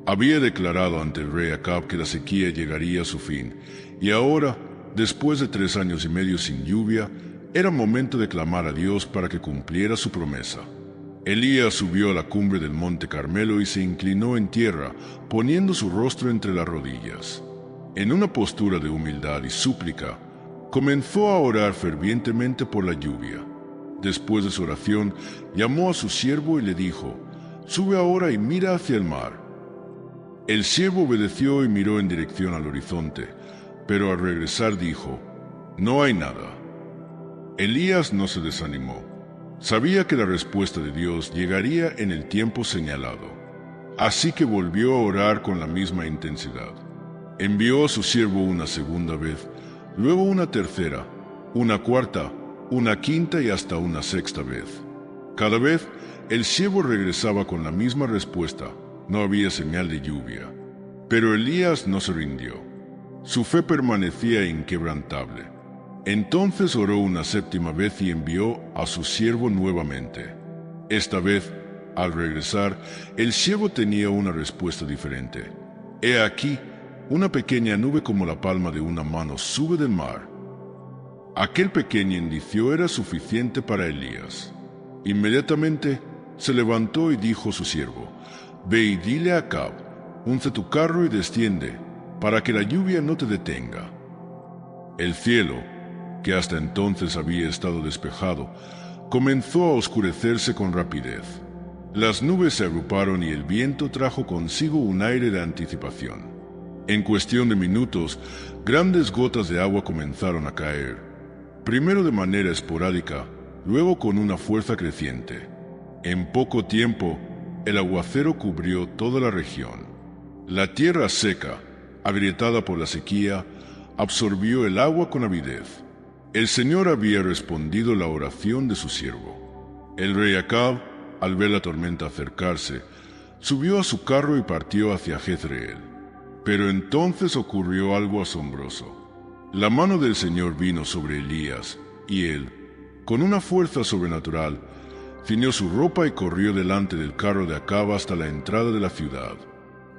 Había declarado ante el rey Acab que la sequía llegaría a su fin, y ahora, después de 3 años y medio sin lluvia, era momento de clamar a Dios para que cumpliera su promesa. Elías subió a la cumbre del monte Carmelo y se inclinó en tierra, poniendo su rostro entre las rodillas. En una postura de humildad y súplica, comenzó a orar fervientemente por la lluvia. Después de su oración, llamó a su siervo y le dijo: «Sube ahora y mira hacia el mar». El siervo obedeció y miró en dirección al horizonte, pero al regresar dijo: «No hay nada». Elías no se desanimó. Sabía que la respuesta de Dios llegaría en el tiempo señalado. Así que volvió a orar con la misma intensidad. Envió a su siervo una segunda vez, luego una tercera, una cuarta, una quinta y hasta una sexta vez. Cada vez, el siervo regresaba con la misma respuesta: no había señal de lluvia. Pero Elías no se rindió. Su fe permanecía inquebrantable. Entonces oró una séptima vez y envió a su siervo nuevamente. Esta vez, al regresar, el siervo tenía una respuesta diferente. «He aquí, una pequeña nube como la palma de una mano sube del mar». Aquel pequeño indicio era suficiente para Elías. Inmediatamente se levantó y dijo a su siervo: «Ve y dile a Acab: unce tu carro y desciende, para que la lluvia no te detenga». El cielo, que hasta entonces había estado despejado, comenzó a oscurecerse con rapidez. Las nubes se agruparon y el viento trajo consigo un aire de anticipación. En cuestión de minutos, grandes gotas de agua comenzaron a caer, primero de manera esporádica, luego con una fuerza creciente. En poco tiempo, el aguacero cubrió toda la región. La tierra seca, agrietada por la sequía, absorbió el agua con avidez. El Señor había respondido la oración de su siervo. El rey Acab, al ver la tormenta acercarse, subió a su carro y partió hacia Jezreel. Pero entonces ocurrió algo asombroso. La mano del Señor vino sobre Elías, y él, con una fuerza sobrenatural, ciñó su ropa y corrió delante del carro de Acab hasta la entrada de la ciudad.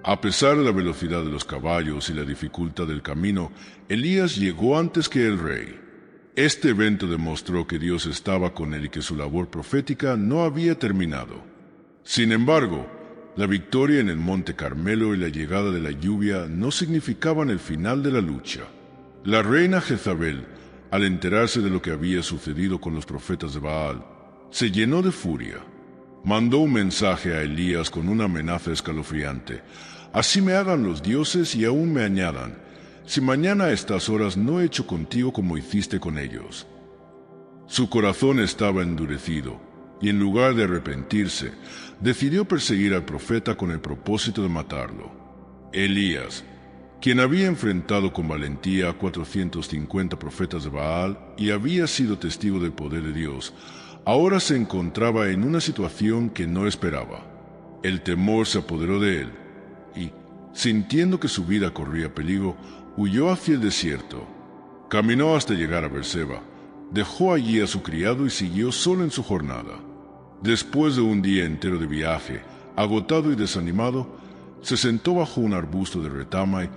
A pesar de la velocidad de los caballos y la dificultad del camino, Elías llegó antes que el rey. Este evento demostró que Dios estaba con él y que su labor profética no había terminado. Sin embargo, la victoria en el monte Carmelo y la llegada de la lluvia no significaban el final de la lucha. La reina Jezabel, al enterarse de lo que había sucedido con los profetas de Baal, se llenó de furia. Mandó un mensaje a Elías con una amenaza escalofriante: «Así me hagan los dioses y aún me añadan, si mañana a estas horas no he hecho contigo como hiciste con ellos». Su corazón estaba endurecido, y en lugar de arrepentirse, decidió perseguir al profeta con el propósito de matarlo. Elías, quien había enfrentado con valentía a 450 profetas de Baal y había sido testigo del poder de Dios, ahora se encontraba en una situación que no esperaba. El temor se apoderó de él, y, sintiendo que su vida corría peligro, huyó hacia el desierto. Caminó hasta llegar a Berseba, dejó allí a su criado y siguió solo en su jornada. Después de un día entero de viaje, agotado y desanimado, se sentó bajo un arbusto de retama y,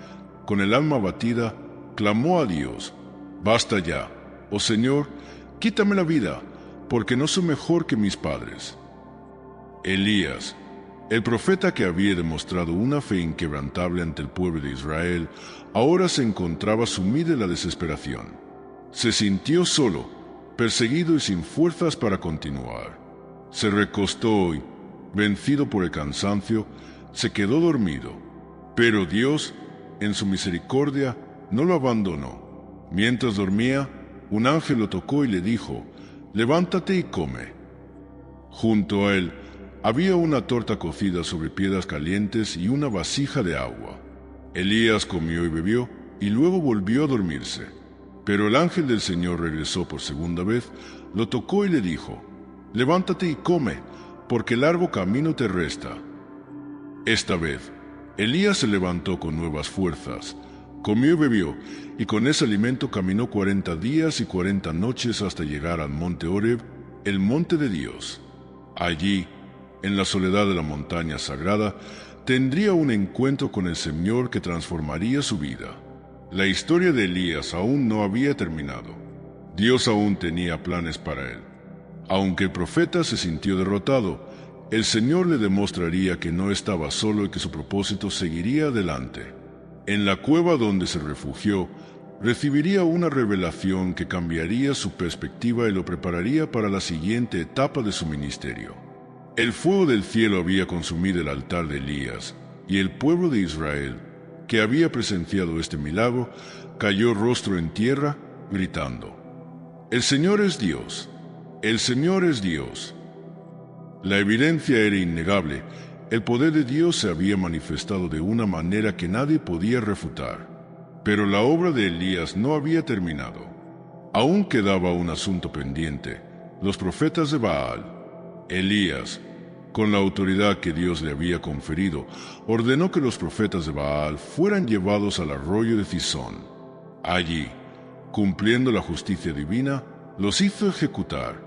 con el alma abatida, clamó a Dios: «Basta ya, oh Señor, quítame la vida, porque no soy mejor que mis padres». Elías, el profeta que había demostrado una fe inquebrantable ante el pueblo de Israel, ahora se encontraba sumido en la desesperación. Se sintió solo, perseguido y sin fuerzas para continuar. Se recostó y, vencido por el cansancio, se quedó dormido. Pero Dios, en su misericordia, no lo abandonó. Mientras dormía, un ángel lo tocó y le dijo: «Levántate y come». Junto a él había una torta cocida sobre piedras calientes y una vasija de agua. Elías comió y bebió, y luego volvió a dormirse. Pero el ángel del Señor regresó por segunda vez, lo tocó y le dijo: «Levántate y come, porque largo camino te resta». Esta vez, Elías se levantó con nuevas fuerzas, comió y bebió, y con ese alimento caminó 40 días y 40 noches hasta llegar al monte Horeb, el monte de Dios. Allí, en la soledad de la montaña sagrada, tendría un encuentro con el Señor que transformaría su vida. La historia de Elías aún no había terminado. Dios aún tenía planes para él. Aunque el profeta se sintió derrotado, el Señor le demostraría que no estaba solo y que su propósito seguiría adelante. En la cueva donde se refugió, recibiría una revelación que cambiaría su perspectiva y lo prepararía para la siguiente etapa de su ministerio. El fuego del cielo había consumido el altar de Elías, y el pueblo de Israel, que había presenciado este milagro, cayó rostro en tierra, gritando: «El Señor es Dios, el Señor es Dios». La evidencia era innegable. El poder de Dios se había manifestado de una manera que nadie podía refutar. Pero la obra de Elías no había terminado. Aún quedaba un asunto pendiente: los profetas de Baal. Elías, con la autoridad que Dios le había conferido, ordenó que los profetas de Baal fueran llevados al arroyo de Cisón. Allí, cumpliendo la justicia divina, los hizo ejecutar.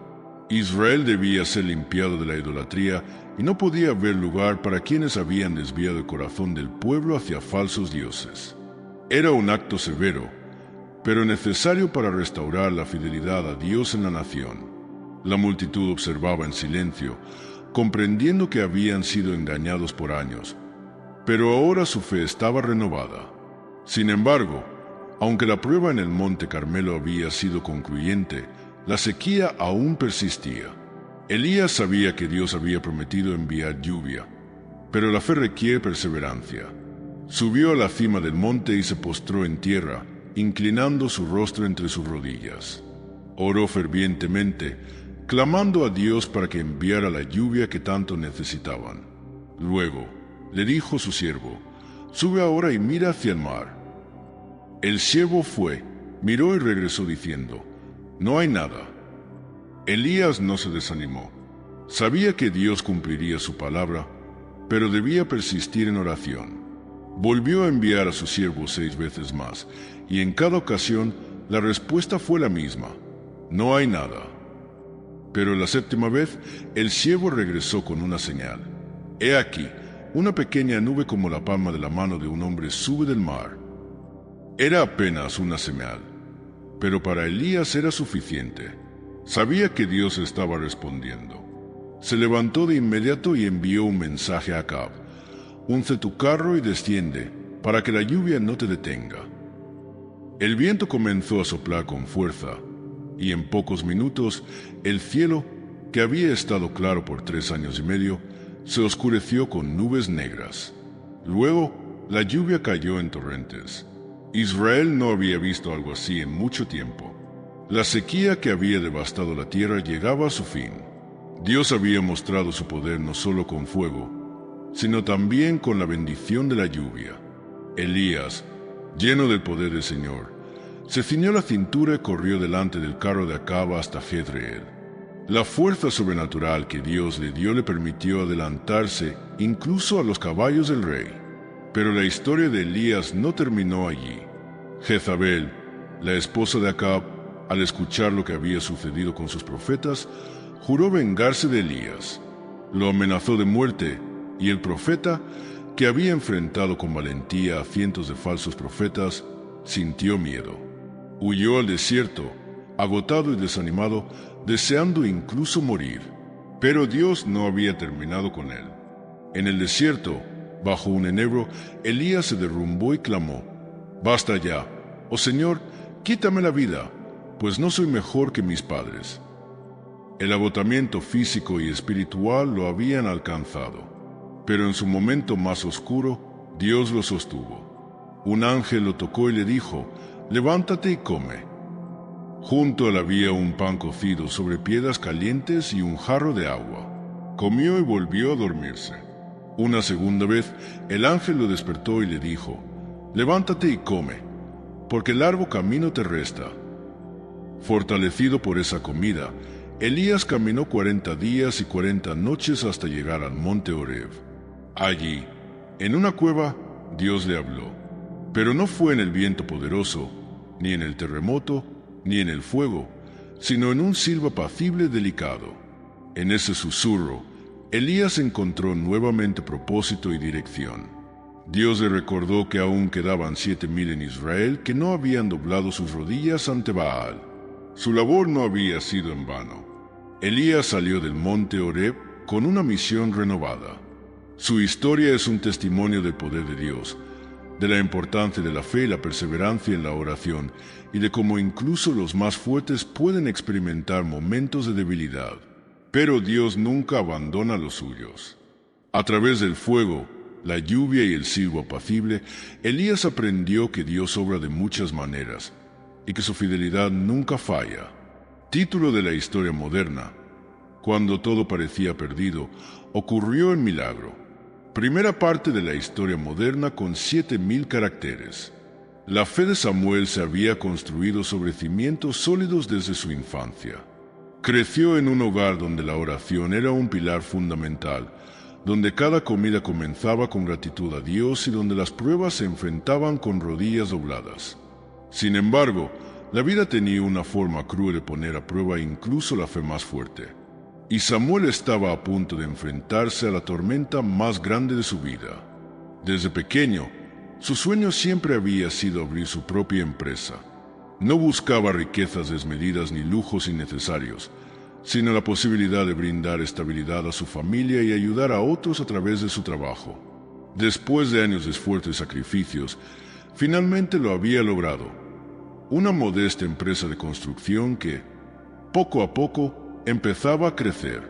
Israel debía ser limpiado de la idolatría y no podía haber lugar para quienes habían desviado el corazón del pueblo hacia falsos dioses. Era un acto severo, pero necesario para restaurar la fidelidad a Dios en la nación. La multitud observaba en silencio, comprendiendo que habían sido engañados por años, pero ahora su fe estaba renovada. Sin embargo, aunque la prueba en el monte Carmelo había sido concluyente, la sequía aún persistía. Elías sabía que Dios había prometido enviar lluvia, pero la fe requiere perseverancia. Subió a la cima del monte y se postró en tierra, inclinando su rostro entre sus rodillas. Oró fervientemente, clamando a Dios para que enviara la lluvia que tanto necesitaban. Luego, le dijo su siervo: «Sube ahora y mira hacia el mar». El siervo fue, miró y regresó diciendo: «No hay nada». Elías no se desanimó. Sabía que Dios cumpliría su palabra, pero debía persistir en oración. Volvió a enviar a su siervo 6 veces más, y en cada ocasión la respuesta fue la misma: «No hay nada». Pero la 7ª vez, el siervo regresó con una señal. «He aquí, una pequeña nube como la palma de la mano de un hombre sube del mar». Era apenas una señal, pero para Elías era suficiente. Sabía que Dios estaba respondiendo. Se levantó de inmediato y envió un mensaje a Acab: «Unce tu carro y desciende, para que la lluvia no te detenga». El viento comenzó a soplar con fuerza, y en pocos minutos el cielo, que había estado claro por 3 años y medio, se oscureció con nubes negras. Luego, la lluvia cayó en torrentes. Israel no había visto algo así en mucho tiempo. La sequía que había devastado la tierra llegaba a su fin. Dios había mostrado su poder no solo con fuego, sino también con la bendición de la lluvia. Elías, lleno del poder del Señor, se ciñó la cintura y corrió delante del carro de Acab hasta Jezreel. La fuerza sobrenatural que Dios le dio le permitió adelantarse incluso a los caballos del rey. Pero la historia de Elías no terminó allí. Jezabel, la esposa de Acab, al escuchar lo que había sucedido con sus profetas, juró vengarse de Elías. Lo amenazó de muerte, y el profeta, que había enfrentado con valentía a cientos de falsos profetas, sintió miedo. Huyó al desierto, agotado y desanimado, deseando incluso morir. Pero Dios no había terminado con él. En el desierto, bajo un enebro, Elías se derrumbó y clamó: «Basta ya, oh Señor, quítame la vida, pues no soy mejor que mis padres». El agotamiento físico y espiritual lo habían alcanzado, pero en su momento más oscuro, Dios lo sostuvo. Un ángel lo tocó y le dijo: «Levántate y come». Junto a él había un pan cocido sobre piedras calientes y un jarro de agua. Comió y volvió a dormirse. Una segunda vez, el ángel lo despertó y le dijo: «Levántate y come, porque el largo camino te resta». Fortalecido por esa comida, Elías caminó 40 días y 40 noches hasta llegar al monte Horeb. Allí, en una cueva, Dios le habló, pero no fue en el viento poderoso, ni en el terremoto, ni en el fuego, sino en un silbo apacible delicado. En ese susurro, Elías encontró nuevamente propósito y dirección. Dios le recordó que aún quedaban 7,000 en Israel que no habían doblado sus rodillas ante Baal. Su labor no había sido en vano. Elías salió del monte Horeb con una misión renovada. Su historia es un testimonio del poder de Dios, de la importancia de la fe y la perseverancia en la oración, y de cómo incluso los más fuertes pueden experimentar momentos de debilidad. Pero Dios nunca abandona a los suyos. A través del fuego, la lluvia y el silbo apacible, Elías aprendió que Dios obra de muchas maneras, y que su fidelidad nunca falla. Título de la historia moderna: Cuando todo parecía perdido, ocurrió el milagro. Primera parte de la historia moderna con 7,000 caracteres. La fe de Samuel se había construido sobre cimientos sólidos desde su infancia. Creció en un hogar donde la oración era un pilar fundamental, donde cada comida comenzaba con gratitud a Dios y donde las pruebas se enfrentaban con rodillas dobladas. Sin embargo, la vida tenía una forma cruel de poner a prueba incluso la fe más fuerte. Y Samuel estaba a punto de enfrentarse a la tormenta más grande de su vida. Desde pequeño, su sueño siempre había sido abrir su propia empresa. No buscaba riquezas desmedidas ni lujos innecesarios, sino la posibilidad de brindar estabilidad a su familia y ayudar a otros a través de su trabajo. Después de años de esfuerzo y sacrificios, finalmente lo había logrado. Una modesta empresa de construcción que, poco a poco, empezaba a crecer.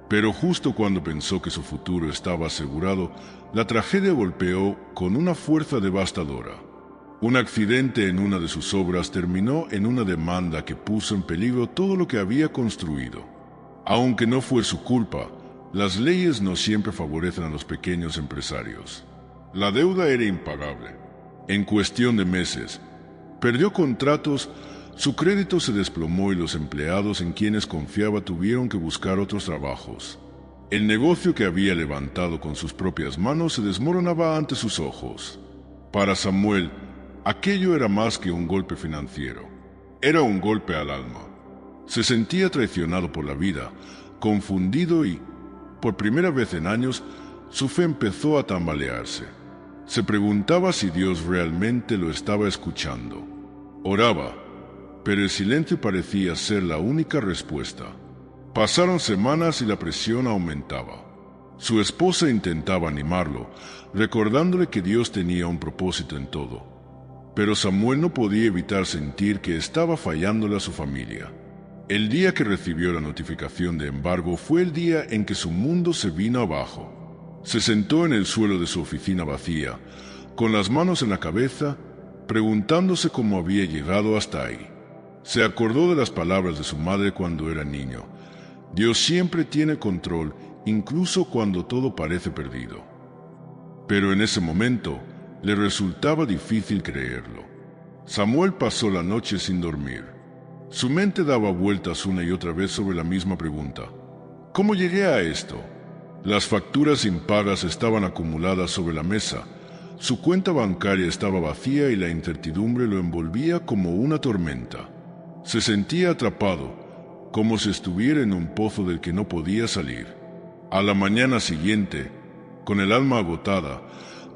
Pero justo cuando pensó que su futuro estaba asegurado, la tragedia golpeó con una fuerza devastadora. Un accidente en una de sus obras terminó en una demanda que puso en peligro todo lo que había construido. Aunque no fue su culpa, las leyes no siempre favorecen a los pequeños empresarios. La deuda era impagable. En cuestión de meses, perdió contratos, su crédito se desplomó y los empleados en quienes confiaba tuvieron que buscar otros trabajos. El negocio que había levantado con sus propias manos se desmoronaba ante sus ojos. Para Samuel, aquello era más que un golpe financiero. Era un golpe al alma. Se sentía traicionado por la vida, confundido y, por primera vez en años, su fe empezó a tambalearse. Se preguntaba si Dios realmente lo estaba escuchando. Oraba, pero el silencio parecía ser la única respuesta. Pasaron semanas y la presión aumentaba. Su esposa intentaba animarlo, recordándole que Dios tenía un propósito en todo. Pero Samuel no podía evitar sentir que estaba fallándole a su familia. El día que recibió la notificación de embargo fue el día en que su mundo se vino abajo. Se sentó en el suelo de su oficina vacía, con las manos en la cabeza, preguntándose cómo había llegado hasta ahí. Se acordó de las palabras de su madre cuando era niño: Dios siempre tiene control, incluso cuando todo parece perdido. Pero en ese momento, le resultaba difícil creerlo. Samuel pasó la noche sin dormir. Su mente daba vueltas una y otra vez sobre la misma pregunta: ¿cómo llegué a esto? Las facturas impagas estaban acumuladas sobre la mesa, su cuenta bancaria estaba vacía y la incertidumbre lo envolvía como una tormenta. Se sentía atrapado, como si estuviera en un pozo del que no podía salir. A la mañana siguiente, con el alma agotada,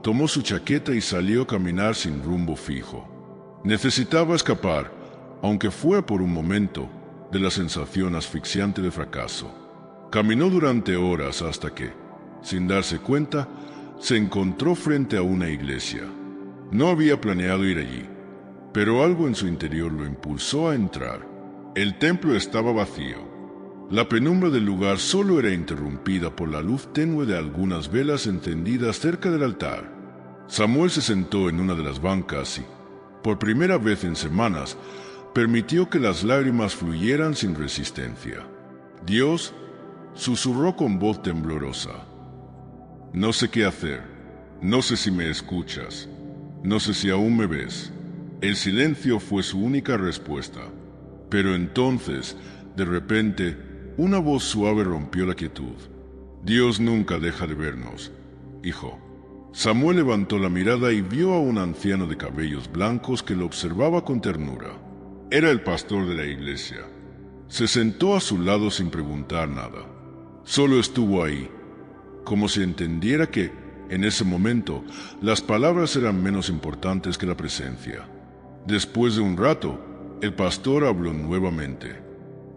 tomó su chaqueta y salió a caminar sin rumbo fijo. Necesitaba escapar, aunque fue por un momento, de la sensación asfixiante de fracaso. Caminó durante horas hasta que, sin darse cuenta, se encontró frente a una iglesia. No había planeado ir allí, pero algo en su interior lo impulsó a entrar. El templo estaba vacío. La penumbra del lugar solo era interrumpida por la luz tenue de algunas velas encendidas cerca del altar. Samuel se sentó en una de las bancas y, por primera vez en semanas, permitió que las lágrimas fluyeran sin resistencia. Dios susurró con voz temblorosa: «No sé qué hacer, no sé si me escuchas, no sé si aún me ves». El silencio fue su única respuesta. Pero entonces, de repente, una voz suave rompió la quietud. «Dios nunca deja de vernos, hijo». Samuel levantó la mirada y vio a un anciano de cabellos blancos que lo observaba con ternura. Era el pastor de la iglesia. Se sentó a su lado sin preguntar nada. Solo estuvo ahí, como si entendiera que, en ese momento, las palabras eran menos importantes que la presencia. Después de un rato, el pastor habló nuevamente.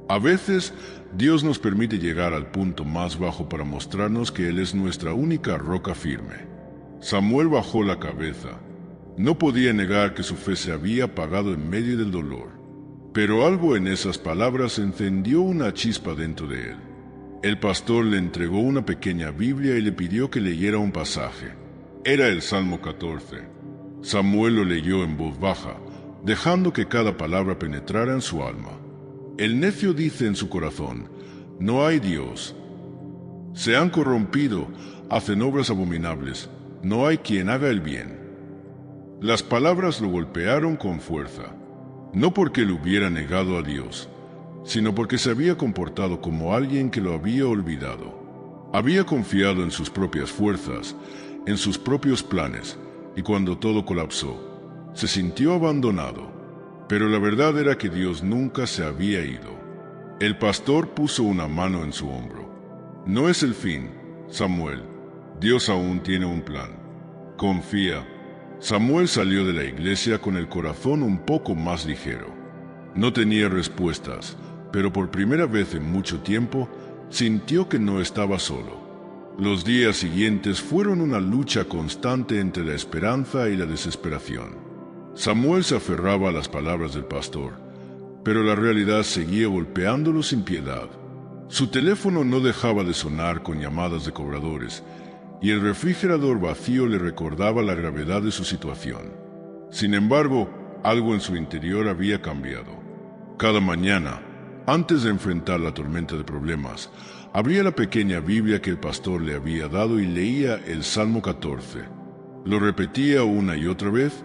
A veces, Dios nos permite llegar al punto más bajo para mostrarnos que Él es nuestra única roca firme. Samuel bajó la cabeza. No podía negar que su fe se había apagado en medio del dolor. Pero algo en esas palabras encendió una chispa dentro de él. El pastor le entregó una pequeña Biblia y le pidió que leyera un pasaje. Era el Salmo 14. Samuel lo leyó en voz baja, dejando que cada palabra penetrara en su alma. El necio dice en su corazón: «No hay Dios». Se han corrompido, hacen obras abominables, no hay quien haga el bien. Las palabras lo golpearon con fuerza, no porque le hubiera negado a Dios, sino porque se había comportado como alguien que lo había olvidado. Había confiado en sus propias fuerzas, en sus propios planes, y cuando todo colapsó, se sintió abandonado. Pero la verdad era que Dios nunca se había ido. El pastor puso una mano en su hombro. «No es el fin, Samuel. Dios aún tiene un plan. Confía». Samuel salió de la iglesia con el corazón un poco más ligero. No tenía respuestas, pero por primera vez en mucho tiempo sintió que no estaba solo. Los días siguientes fueron una lucha constante entre la esperanza y la desesperación. Samuel se aferraba a las palabras del pastor, pero la realidad seguía golpeándolo sin piedad. Su teléfono no dejaba de sonar con llamadas de cobradores, y el refrigerador vacío le recordaba la gravedad de su situación. Sin embargo, algo en su interior había cambiado. Cada mañana, antes de enfrentar la tormenta de problemas, abría la pequeña Biblia que el pastor le había dado y leía el Salmo 14. Lo repetía una y otra vez,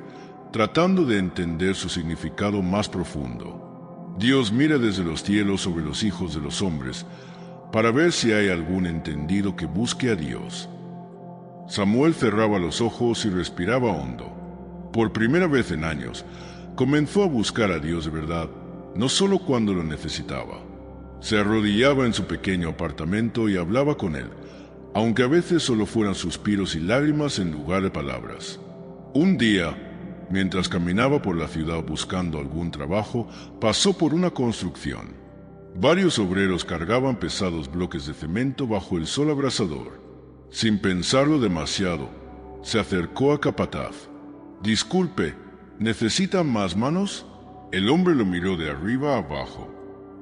tratando de entender su significado más profundo. Dios mira desde los cielos sobre los hijos de los hombres para ver si hay algún entendido que busque a Dios. Samuel cerraba los ojos y respiraba hondo. Por primera vez en años, comenzó a buscar a Dios de verdad, no solo cuando lo necesitaba. Se arrodillaba en su pequeño apartamento y hablaba con Él, aunque a veces solo fueran suspiros y lágrimas en lugar de palabras. Un día, mientras caminaba por la ciudad buscando algún trabajo, pasó por una construcción. Varios obreros cargaban pesados bloques de cemento bajo el sol abrasador. Sin pensarlo demasiado, se acercó a Capataz. «Disculpe, ¿necesitan más manos?» El hombre lo miró de arriba a abajo.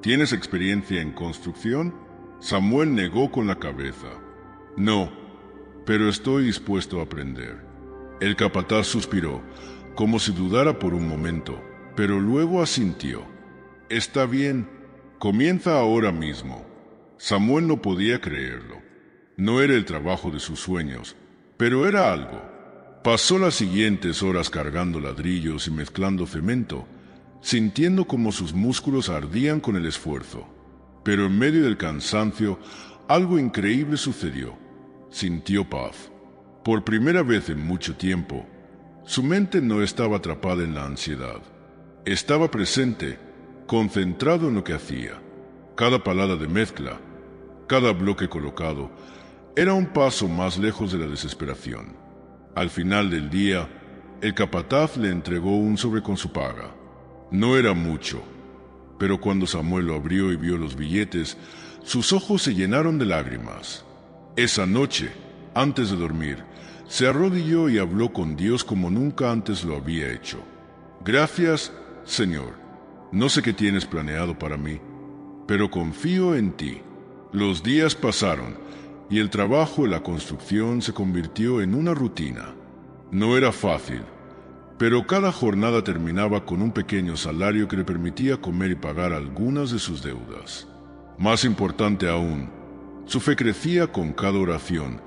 «¿Tienes experiencia en construcción?» Samuel negó con la cabeza. «No, pero estoy dispuesto a aprender». El capataz suspiró, como si dudara por un momento, pero luego asintió. «Está bien, comienza ahora mismo». Samuel no podía creerlo. No era el trabajo de sus sueños, pero era algo. Pasó las siguientes horas cargando ladrillos y mezclando cemento, sintiendo como sus músculos ardían con el esfuerzo. Pero en medio del cansancio, algo increíble sucedió. Sintió paz. Por primera vez en mucho tiempo, su mente no estaba atrapada en la ansiedad. Estaba presente, concentrado en lo que hacía. Cada palada de mezcla, cada bloque colocado, era un paso más lejos de la desesperación. Al final del día, el capataz le entregó un sobre con su paga. No era mucho, pero cuando Samuel lo abrió y vio los billetes, sus ojos se llenaron de lágrimas. Esa noche, antes de dormir, se arrodilló y habló con Dios como nunca antes lo había hecho. Gracias, Señor. No sé qué tienes planeado para mí, pero confío en ti. Los días pasaron y el trabajo en la construcción se convirtió en una rutina. No era fácil, pero cada jornada terminaba con un pequeño salario que le permitía comer y pagar algunas de sus deudas. Más importante aún, su fe crecía con cada oración,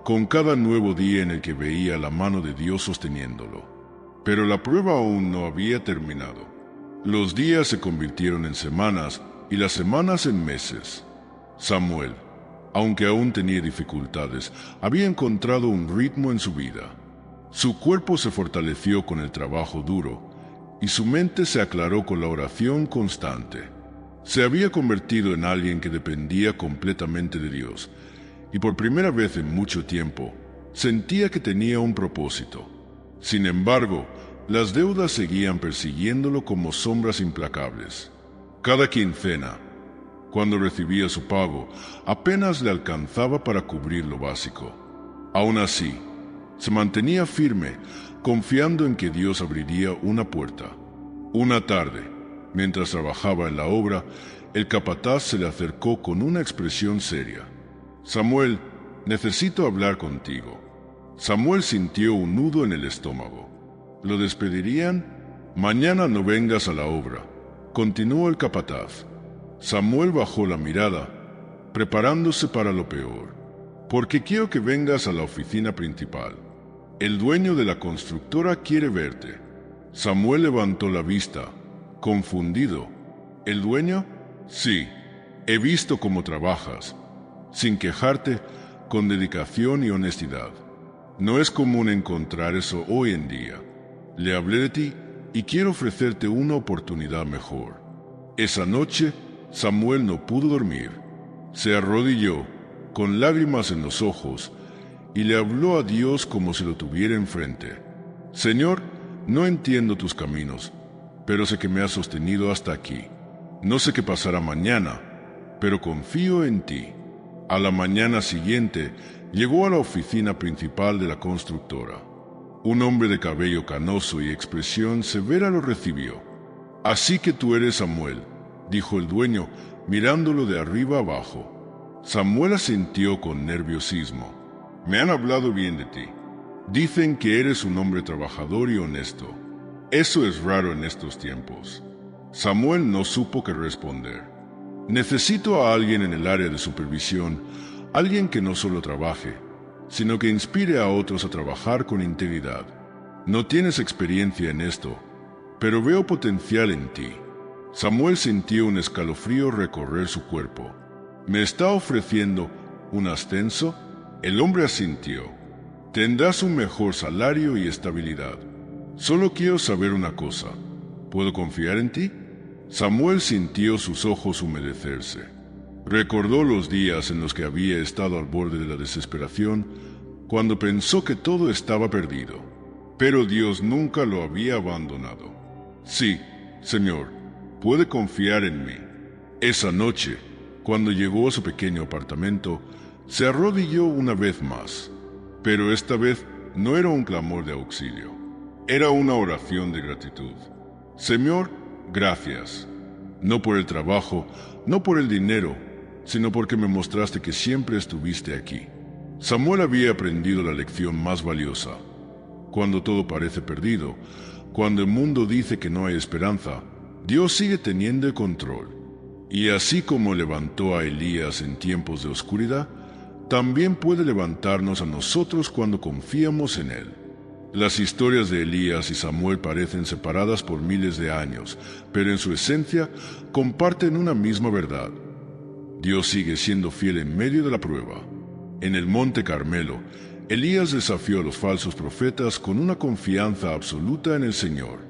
con cada nuevo día en el que veía la mano de Dios sosteniéndolo. Pero la prueba aún no había terminado. Los días se convirtieron en semanas y las semanas en meses. Samuel, aunque aún tenía dificultades, había encontrado un ritmo en su vida. Su cuerpo se fortaleció con el trabajo duro y su mente se aclaró con la oración constante. Se había convertido en alguien que dependía completamente de Dios y por primera vez en mucho tiempo sentía que tenía un propósito. Sin embargo, las deudas seguían persiguiéndolo como sombras implacables. Cada quincena, cuando recibía su pago, apenas le alcanzaba para cubrir lo básico. Aún así, se mantenía firme, confiando en que Dios abriría una puerta. Una tarde, mientras trabajaba en la obra, el capataz se le acercó con una expresión seria. «Samuel, necesito hablar contigo». Samuel sintió un nudo en el estómago. ¿Lo despedirían? «Mañana no vengas a la obra», continuó el capataz. Samuel bajó la mirada, preparándose para lo peor. «Porque quiero que vengas a la oficina principal. El dueño de la constructora quiere verte». Samuel levantó la vista, confundido. ¿El dueño? Sí, he visto cómo trabajas, sin quejarte, con dedicación y honestidad. No es común encontrar eso hoy en día. Le hablé de ti y quiero ofrecerte una oportunidad mejor. Esa noche, Samuel no pudo dormir. Se arrodilló, con lágrimas en los ojos, y le habló a Dios como si lo tuviera enfrente. «Señor, no entiendo tus caminos, pero sé que me has sostenido hasta aquí. No sé qué pasará mañana, pero confío en ti». A la mañana siguiente, llegó a la oficina principal de la constructora. Un hombre de cabello canoso y expresión severa lo recibió. «Así que tú eres Samuel», dijo el dueño, mirándolo de arriba abajo. Samuel asintió con nerviosismo. «Me han hablado bien de ti. Dicen que eres un hombre trabajador y honesto. Eso es raro en estos tiempos». Samuel no supo qué responder. «Necesito a alguien en el área de supervisión, alguien que no solo trabaje, sino que inspire a otros a trabajar con integridad. No tienes experiencia en esto, pero veo potencial en ti». Samuel sintió un escalofrío recorrer su cuerpo. «¿Me está ofreciendo un ascenso?» El hombre asintió. «Tendrás un mejor salario y estabilidad. Solo quiero saber una cosa. ¿Puedo confiar en ti?» Samuel sintió sus ojos humedecerse. Recordó los días en los que había estado al borde de la desesperación, cuando pensó que todo estaba perdido. Pero Dios nunca lo había abandonado. «Sí, Señor, puede confiar en mí». Esa noche, cuando llegó a su pequeño apartamento, se arrodilló una vez más. Pero esta vez no era un clamor de auxilio. Era una oración de gratitud. «Señor, gracias. No por el trabajo, no por el dinero, sino porque me mostraste que siempre estuviste aquí». Samuel había aprendido la lección más valiosa. Cuando todo parece perdido, cuando el mundo dice que no hay esperanza, Dios sigue teniendo el control. Y así como levantó a Elías en tiempos de oscuridad, también puede levantarnos a nosotros cuando confiamos en Él. Las historias de Elías y Samuel parecen separadas por miles de años, pero en su esencia comparten una misma verdad. Dios sigue siendo fiel en medio de la prueba. En el Monte Carmelo, Elías desafió a los falsos profetas con una confianza absoluta en el Señor.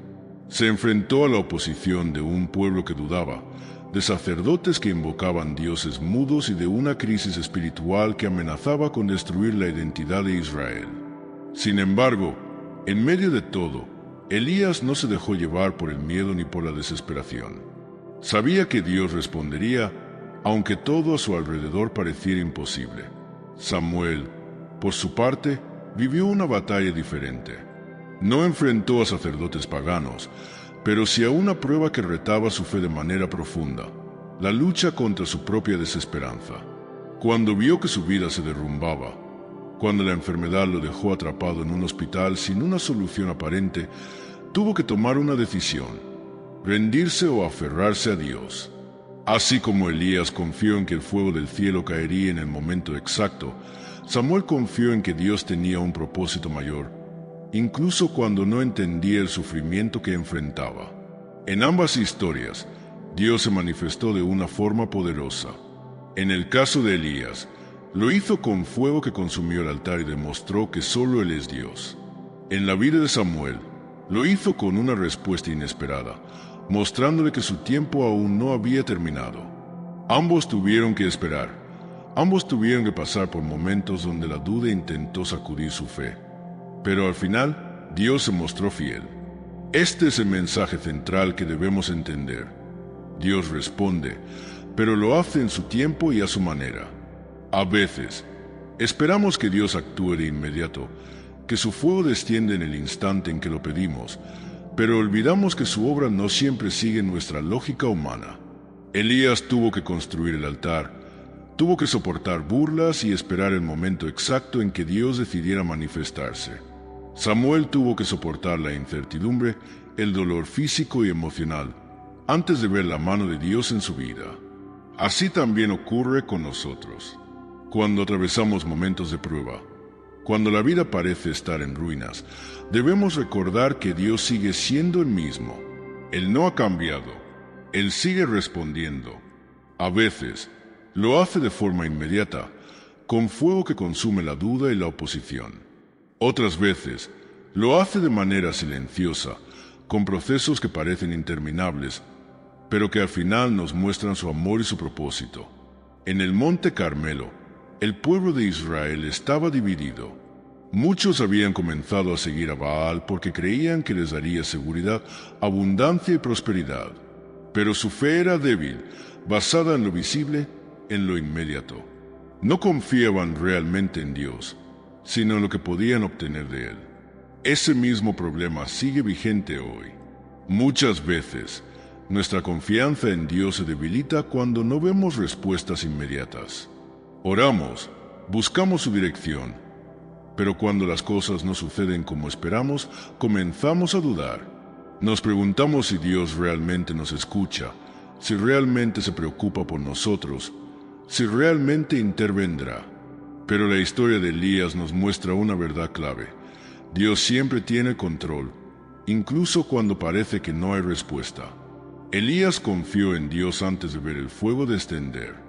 Se enfrentó a la oposición de un pueblo que dudaba, de sacerdotes que invocaban dioses mudos y de una crisis espiritual que amenazaba con destruir la identidad de Israel. Sin embargo, En medio de todo, Elías no se dejó llevar por el miedo ni por la desesperación. Sabía que Dios respondería, aunque todo a su alrededor pareciera imposible. Samuel, por su parte, vivió una batalla diferente. No enfrentó a sacerdotes paganos, pero sí a una prueba que retaba su fe de manera profunda, la lucha contra su propia desesperanza. Cuando vio que su vida se derrumbaba, cuando la enfermedad lo dejó atrapado en un hospital sin una solución aparente, tuvo que tomar una decisión: rendirse o aferrarse a Dios. Así como Elías confió en que el fuego del cielo caería en el momento exacto, Samuel confió en que Dios tenía un propósito mayor, incluso cuando no entendía el sufrimiento que enfrentaba. En ambas historias, Dios se manifestó de una forma poderosa. En el caso de Elías, lo hizo con fuego que consumió el altar y demostró que solo Él es Dios. En la vida de Samuel, lo hizo con una respuesta inesperada, mostrándole que su tiempo aún no había terminado. Ambos tuvieron que esperar. Ambos tuvieron que pasar por momentos donde la duda intentó sacudir su fe. Pero al final, Dios se mostró fiel. Este es el mensaje central que debemos entender. Dios responde, pero lo hace en su tiempo y a su manera. A veces, esperamos que Dios actúe de inmediato, que su fuego descienda en el instante en que lo pedimos, pero olvidamos que su obra no siempre sigue nuestra lógica humana. Elías tuvo que construir el altar, tuvo que soportar burlas y esperar el momento exacto en que Dios decidiera manifestarse. Samuel tuvo que soportar la incertidumbre, el dolor físico y emocional, antes de ver la mano de Dios en su vida. Así también ocurre con nosotros. Cuando atravesamos momentos de prueba, cuando la vida parece estar en ruinas, debemos recordar que Dios sigue siendo el mismo. Él no ha cambiado. Él sigue respondiendo. A veces, lo hace de forma inmediata, con fuego que consume la duda y la oposición. Otras veces, lo hace de manera silenciosa, con procesos que parecen interminables, pero que al final nos muestran su amor y su propósito. En el Monte Carmelo, el pueblo de Israel estaba dividido. Muchos habían comenzado a seguir a Baal porque creían que les daría seguridad, abundancia y prosperidad. Pero su fe era débil, basada en lo visible, en lo inmediato. No confiaban realmente en Dios, sino en lo que podían obtener de Él. Ese mismo problema sigue vigente hoy. Muchas veces, nuestra confianza en Dios se debilita cuando no vemos respuestas inmediatas. Oramos, buscamos su dirección, pero cuando las cosas no suceden como esperamos, comenzamos a dudar. Nos preguntamos si Dios realmente nos escucha, si realmente se preocupa por nosotros, si realmente intervendrá. Pero la historia de Elías nos muestra una verdad clave. Dios siempre tiene control, incluso cuando parece que no hay respuesta. Elías confió en Dios antes de ver el fuego descender.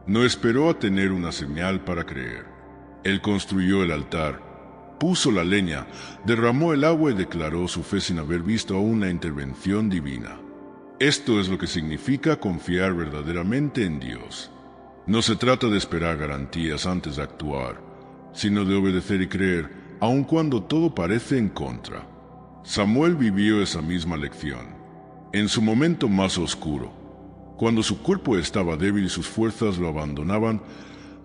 No esperó a tener una señal para creer. Él construyó el altar, puso la leña, derramó el agua y declaró su fe sin haber visto aún una intervención divina. Esto es lo que significa confiar verdaderamente en Dios. No se trata de esperar garantías antes de actuar, sino de obedecer y creer, aun cuando todo parece en contra. Samuel vivió esa misma lección. En su momento más oscuro, cuando su cuerpo estaba débil y sus fuerzas lo abandonaban,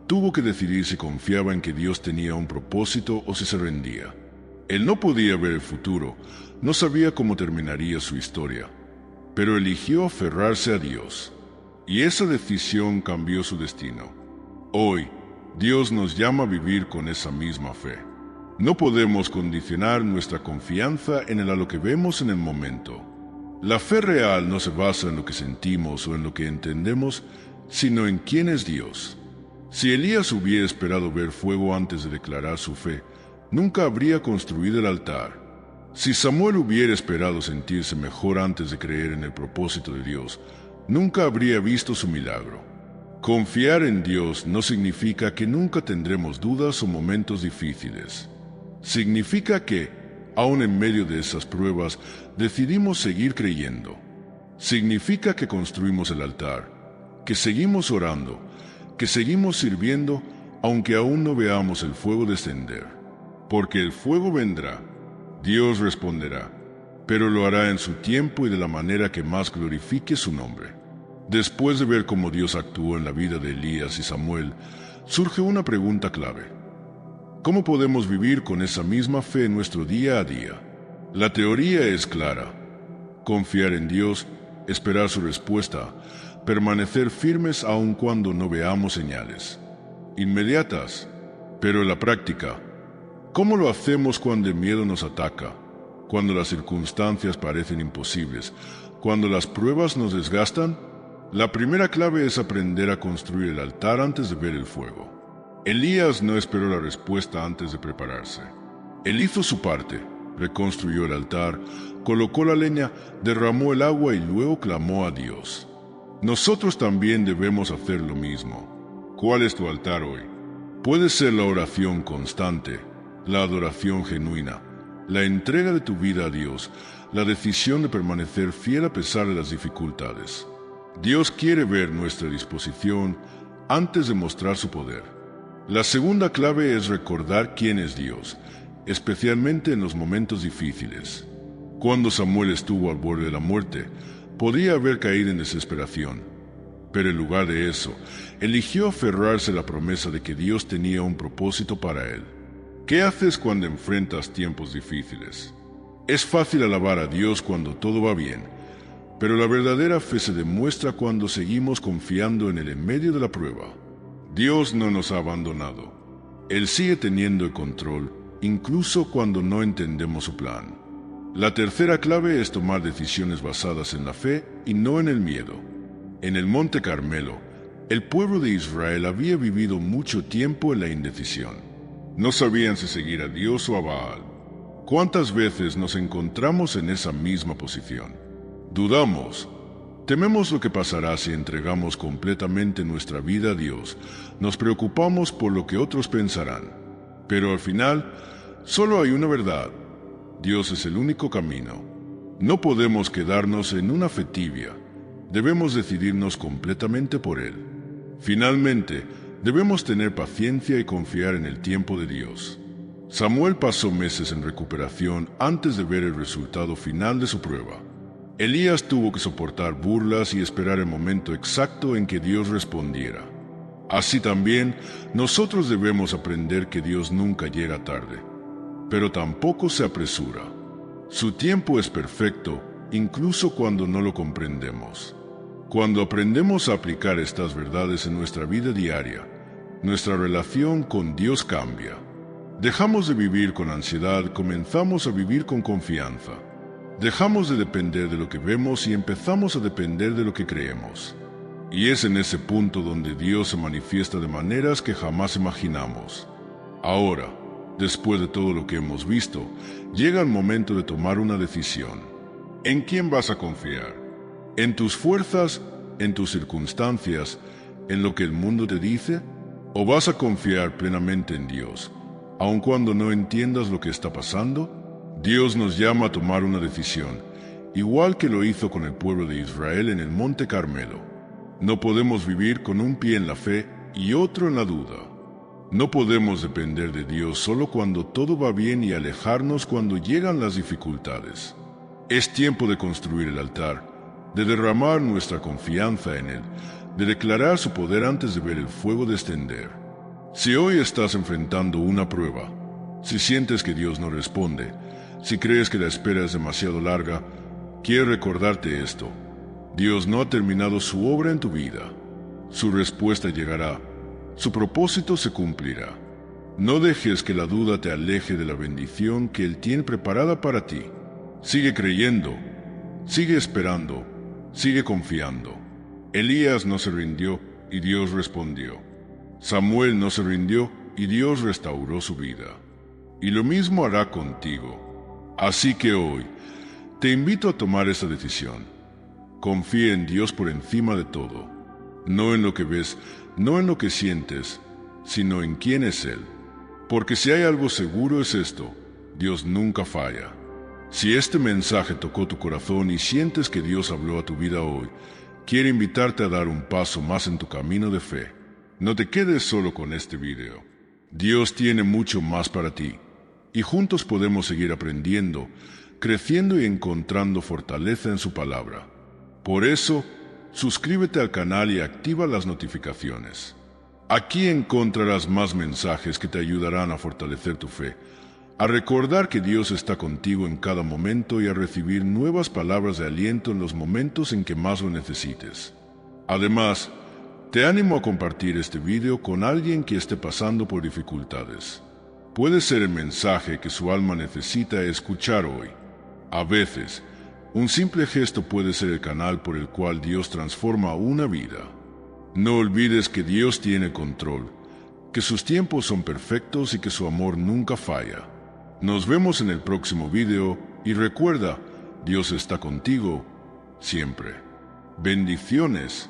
tuvo que decidir si confiaba en que Dios tenía un propósito o si se rendía. Él no podía ver el futuro, no sabía cómo terminaría su historia, pero eligió aferrarse a Dios. Y esa decisión cambió su destino. Hoy, Dios nos llama a vivir con esa misma fe. No podemos condicionar nuestra confianza en lo que vemos en el momento. La fe real no se basa en lo que sentimos o en lo que entendemos, sino en quién es Dios. Si Elías hubiera esperado ver fuego antes de declarar su fe, nunca habría construido el altar. Si Samuel hubiera esperado sentirse mejor antes de creer en el propósito de Dios, nunca habría visto su milagro. Confiar en Dios no significa que nunca tendremos dudas o momentos difíciles. Significa que, aun en medio de esas pruebas, decidimos seguir creyendo. Significa que construimos el altar, que seguimos orando, que seguimos sirviendo, aunque aún no veamos el fuego descender. Porque el fuego vendrá, Dios responderá, pero lo hará en su tiempo y de la manera que más glorifique su nombre. Después de ver cómo Dios actuó en la vida de Elías y Samuel, surge una pregunta clave. ¿Cómo podemos vivir con esa misma fe en nuestro día a día? La teoría es clara. Confiar en Dios, esperar su respuesta, permanecer firmes aun cuando no veamos señales inmediatas. Pero en la práctica, ¿cómo lo hacemos cuando el miedo nos ataca? Cuando las circunstancias parecen imposibles, cuando las pruebas nos desgastan. La primera clave es aprender a construir el altar antes de ver el fuego. Elías no esperó la respuesta antes de prepararse. Él hizo su parte, reconstruyó el altar, colocó la leña, derramó el agua y luego clamó a Dios. Nosotros también debemos hacer lo mismo. ¿Cuál es tu altar hoy? Puede ser la oración constante, la adoración genuina, la entrega de tu vida a Dios, la decisión de permanecer fiel a pesar de las dificultades. Dios quiere ver nuestra disposición antes de mostrar su poder. La segunda clave es recordar quién es Dios, especialmente en los momentos difíciles. Cuando Samuel estuvo al borde de la muerte, podría haber caído en desesperación, pero en lugar de eso, eligió aferrarse a la promesa de que Dios tenía un propósito para él. ¿Qué haces cuando enfrentas tiempos difíciles? Es fácil alabar a Dios cuando todo va bien, pero la verdadera fe se demuestra cuando seguimos confiando en Él en medio de la prueba. Dios no nos ha abandonado. Él sigue teniendo el control, incluso cuando no entendemos su plan. La tercera clave es tomar decisiones basadas en la fe y no en el miedo. En el Monte Carmelo, el pueblo de Israel había vivido mucho tiempo en la indecisión. No sabían si seguir a Dios o a Baal. ¿Cuántas veces nos encontramos en esa misma posición? Dudamos, tememos lo que pasará si entregamos completamente nuestra vida a Dios, nos preocupamos por lo que otros pensarán. Pero al final, solo hay una verdad: Dios es el único camino. No podemos quedarnos en una fe tibia, debemos decidirnos completamente por Él. Finalmente, debemos tener paciencia y confiar en el tiempo de Dios. Samuel pasó meses en recuperación antes de ver el resultado final de su prueba. Elías tuvo que soportar burlas y esperar el momento exacto en que Dios respondiera. Así también, nosotros debemos aprender que Dios nunca llega tarde, pero tampoco se apresura. Su tiempo es perfecto, incluso cuando no lo comprendemos. Cuando aprendemos a aplicar estas verdades en nuestra vida diaria, nuestra relación con Dios cambia. Dejamos de vivir con ansiedad, comenzamos a vivir con confianza. Dejamos de depender de lo que vemos y empezamos a depender de lo que creemos. Y es en ese punto donde Dios se manifiesta de maneras que jamás imaginamos. Ahora, después de todo lo que hemos visto, llega el momento de tomar una decisión. ¿En quién vas a confiar? ¿En tus fuerzas, en tus circunstancias, en lo que el mundo te dice? ¿O vas a confiar plenamente en Dios, aun cuando no entiendas lo que está pasando? Dios nos llama a tomar una decisión, igual que lo hizo con el pueblo de Israel en el Monte Carmelo. No podemos vivir con un pie en la fe y otro en la duda. No podemos depender de Dios solo cuando todo va bien y alejarnos cuando llegan las dificultades. Es tiempo de construir el altar, de derramar nuestra confianza en Él, de declarar su poder antes de ver el fuego descender. Si hoy estás enfrentando una prueba, si sientes que Dios no responde, si crees que la espera es demasiado larga, quiero recordarte esto: Dios no ha terminado su obra en tu vida. Su respuesta llegará, su propósito se cumplirá. No dejes que la duda te aleje de la bendición que Él tiene preparada para ti. Sigue creyendo, sigue esperando, sigue confiando. Elías no se rindió y Dios respondió. Samuel no se rindió y Dios restauró su vida. Y lo mismo hará contigo. Así que hoy, te invito a tomar esa decisión. Confía en Dios por encima de todo. No en lo que ves, no en lo que sientes, sino en quién es Él. Porque si hay algo seguro es esto: Dios nunca falla. Si este mensaje tocó tu corazón y sientes que Dios habló a tu vida hoy, quiero invitarte a dar un paso más en tu camino de fe. No te quedes solo con este video. Dios tiene mucho más para ti. y juntos podemos seguir aprendiendo, creciendo y encontrando fortaleza en su palabra. Por eso, suscríbete al canal y activa las notificaciones. Aquí encontrarás más mensajes que te ayudarán a fortalecer tu fe, a recordar que Dios está contigo en cada momento y a recibir nuevas palabras de aliento en los momentos en que más lo necesites. Además, te animo a compartir este video con alguien que esté pasando por dificultades. Puede ser el mensaje que su alma necesita escuchar hoy. A veces, un simple gesto puede ser el canal por el cual Dios transforma una vida. No olvides que Dios tiene control, que sus tiempos son perfectos y que su amor nunca falla. Nos vemos en el próximo video y recuerda, Dios está contigo siempre. Bendiciones.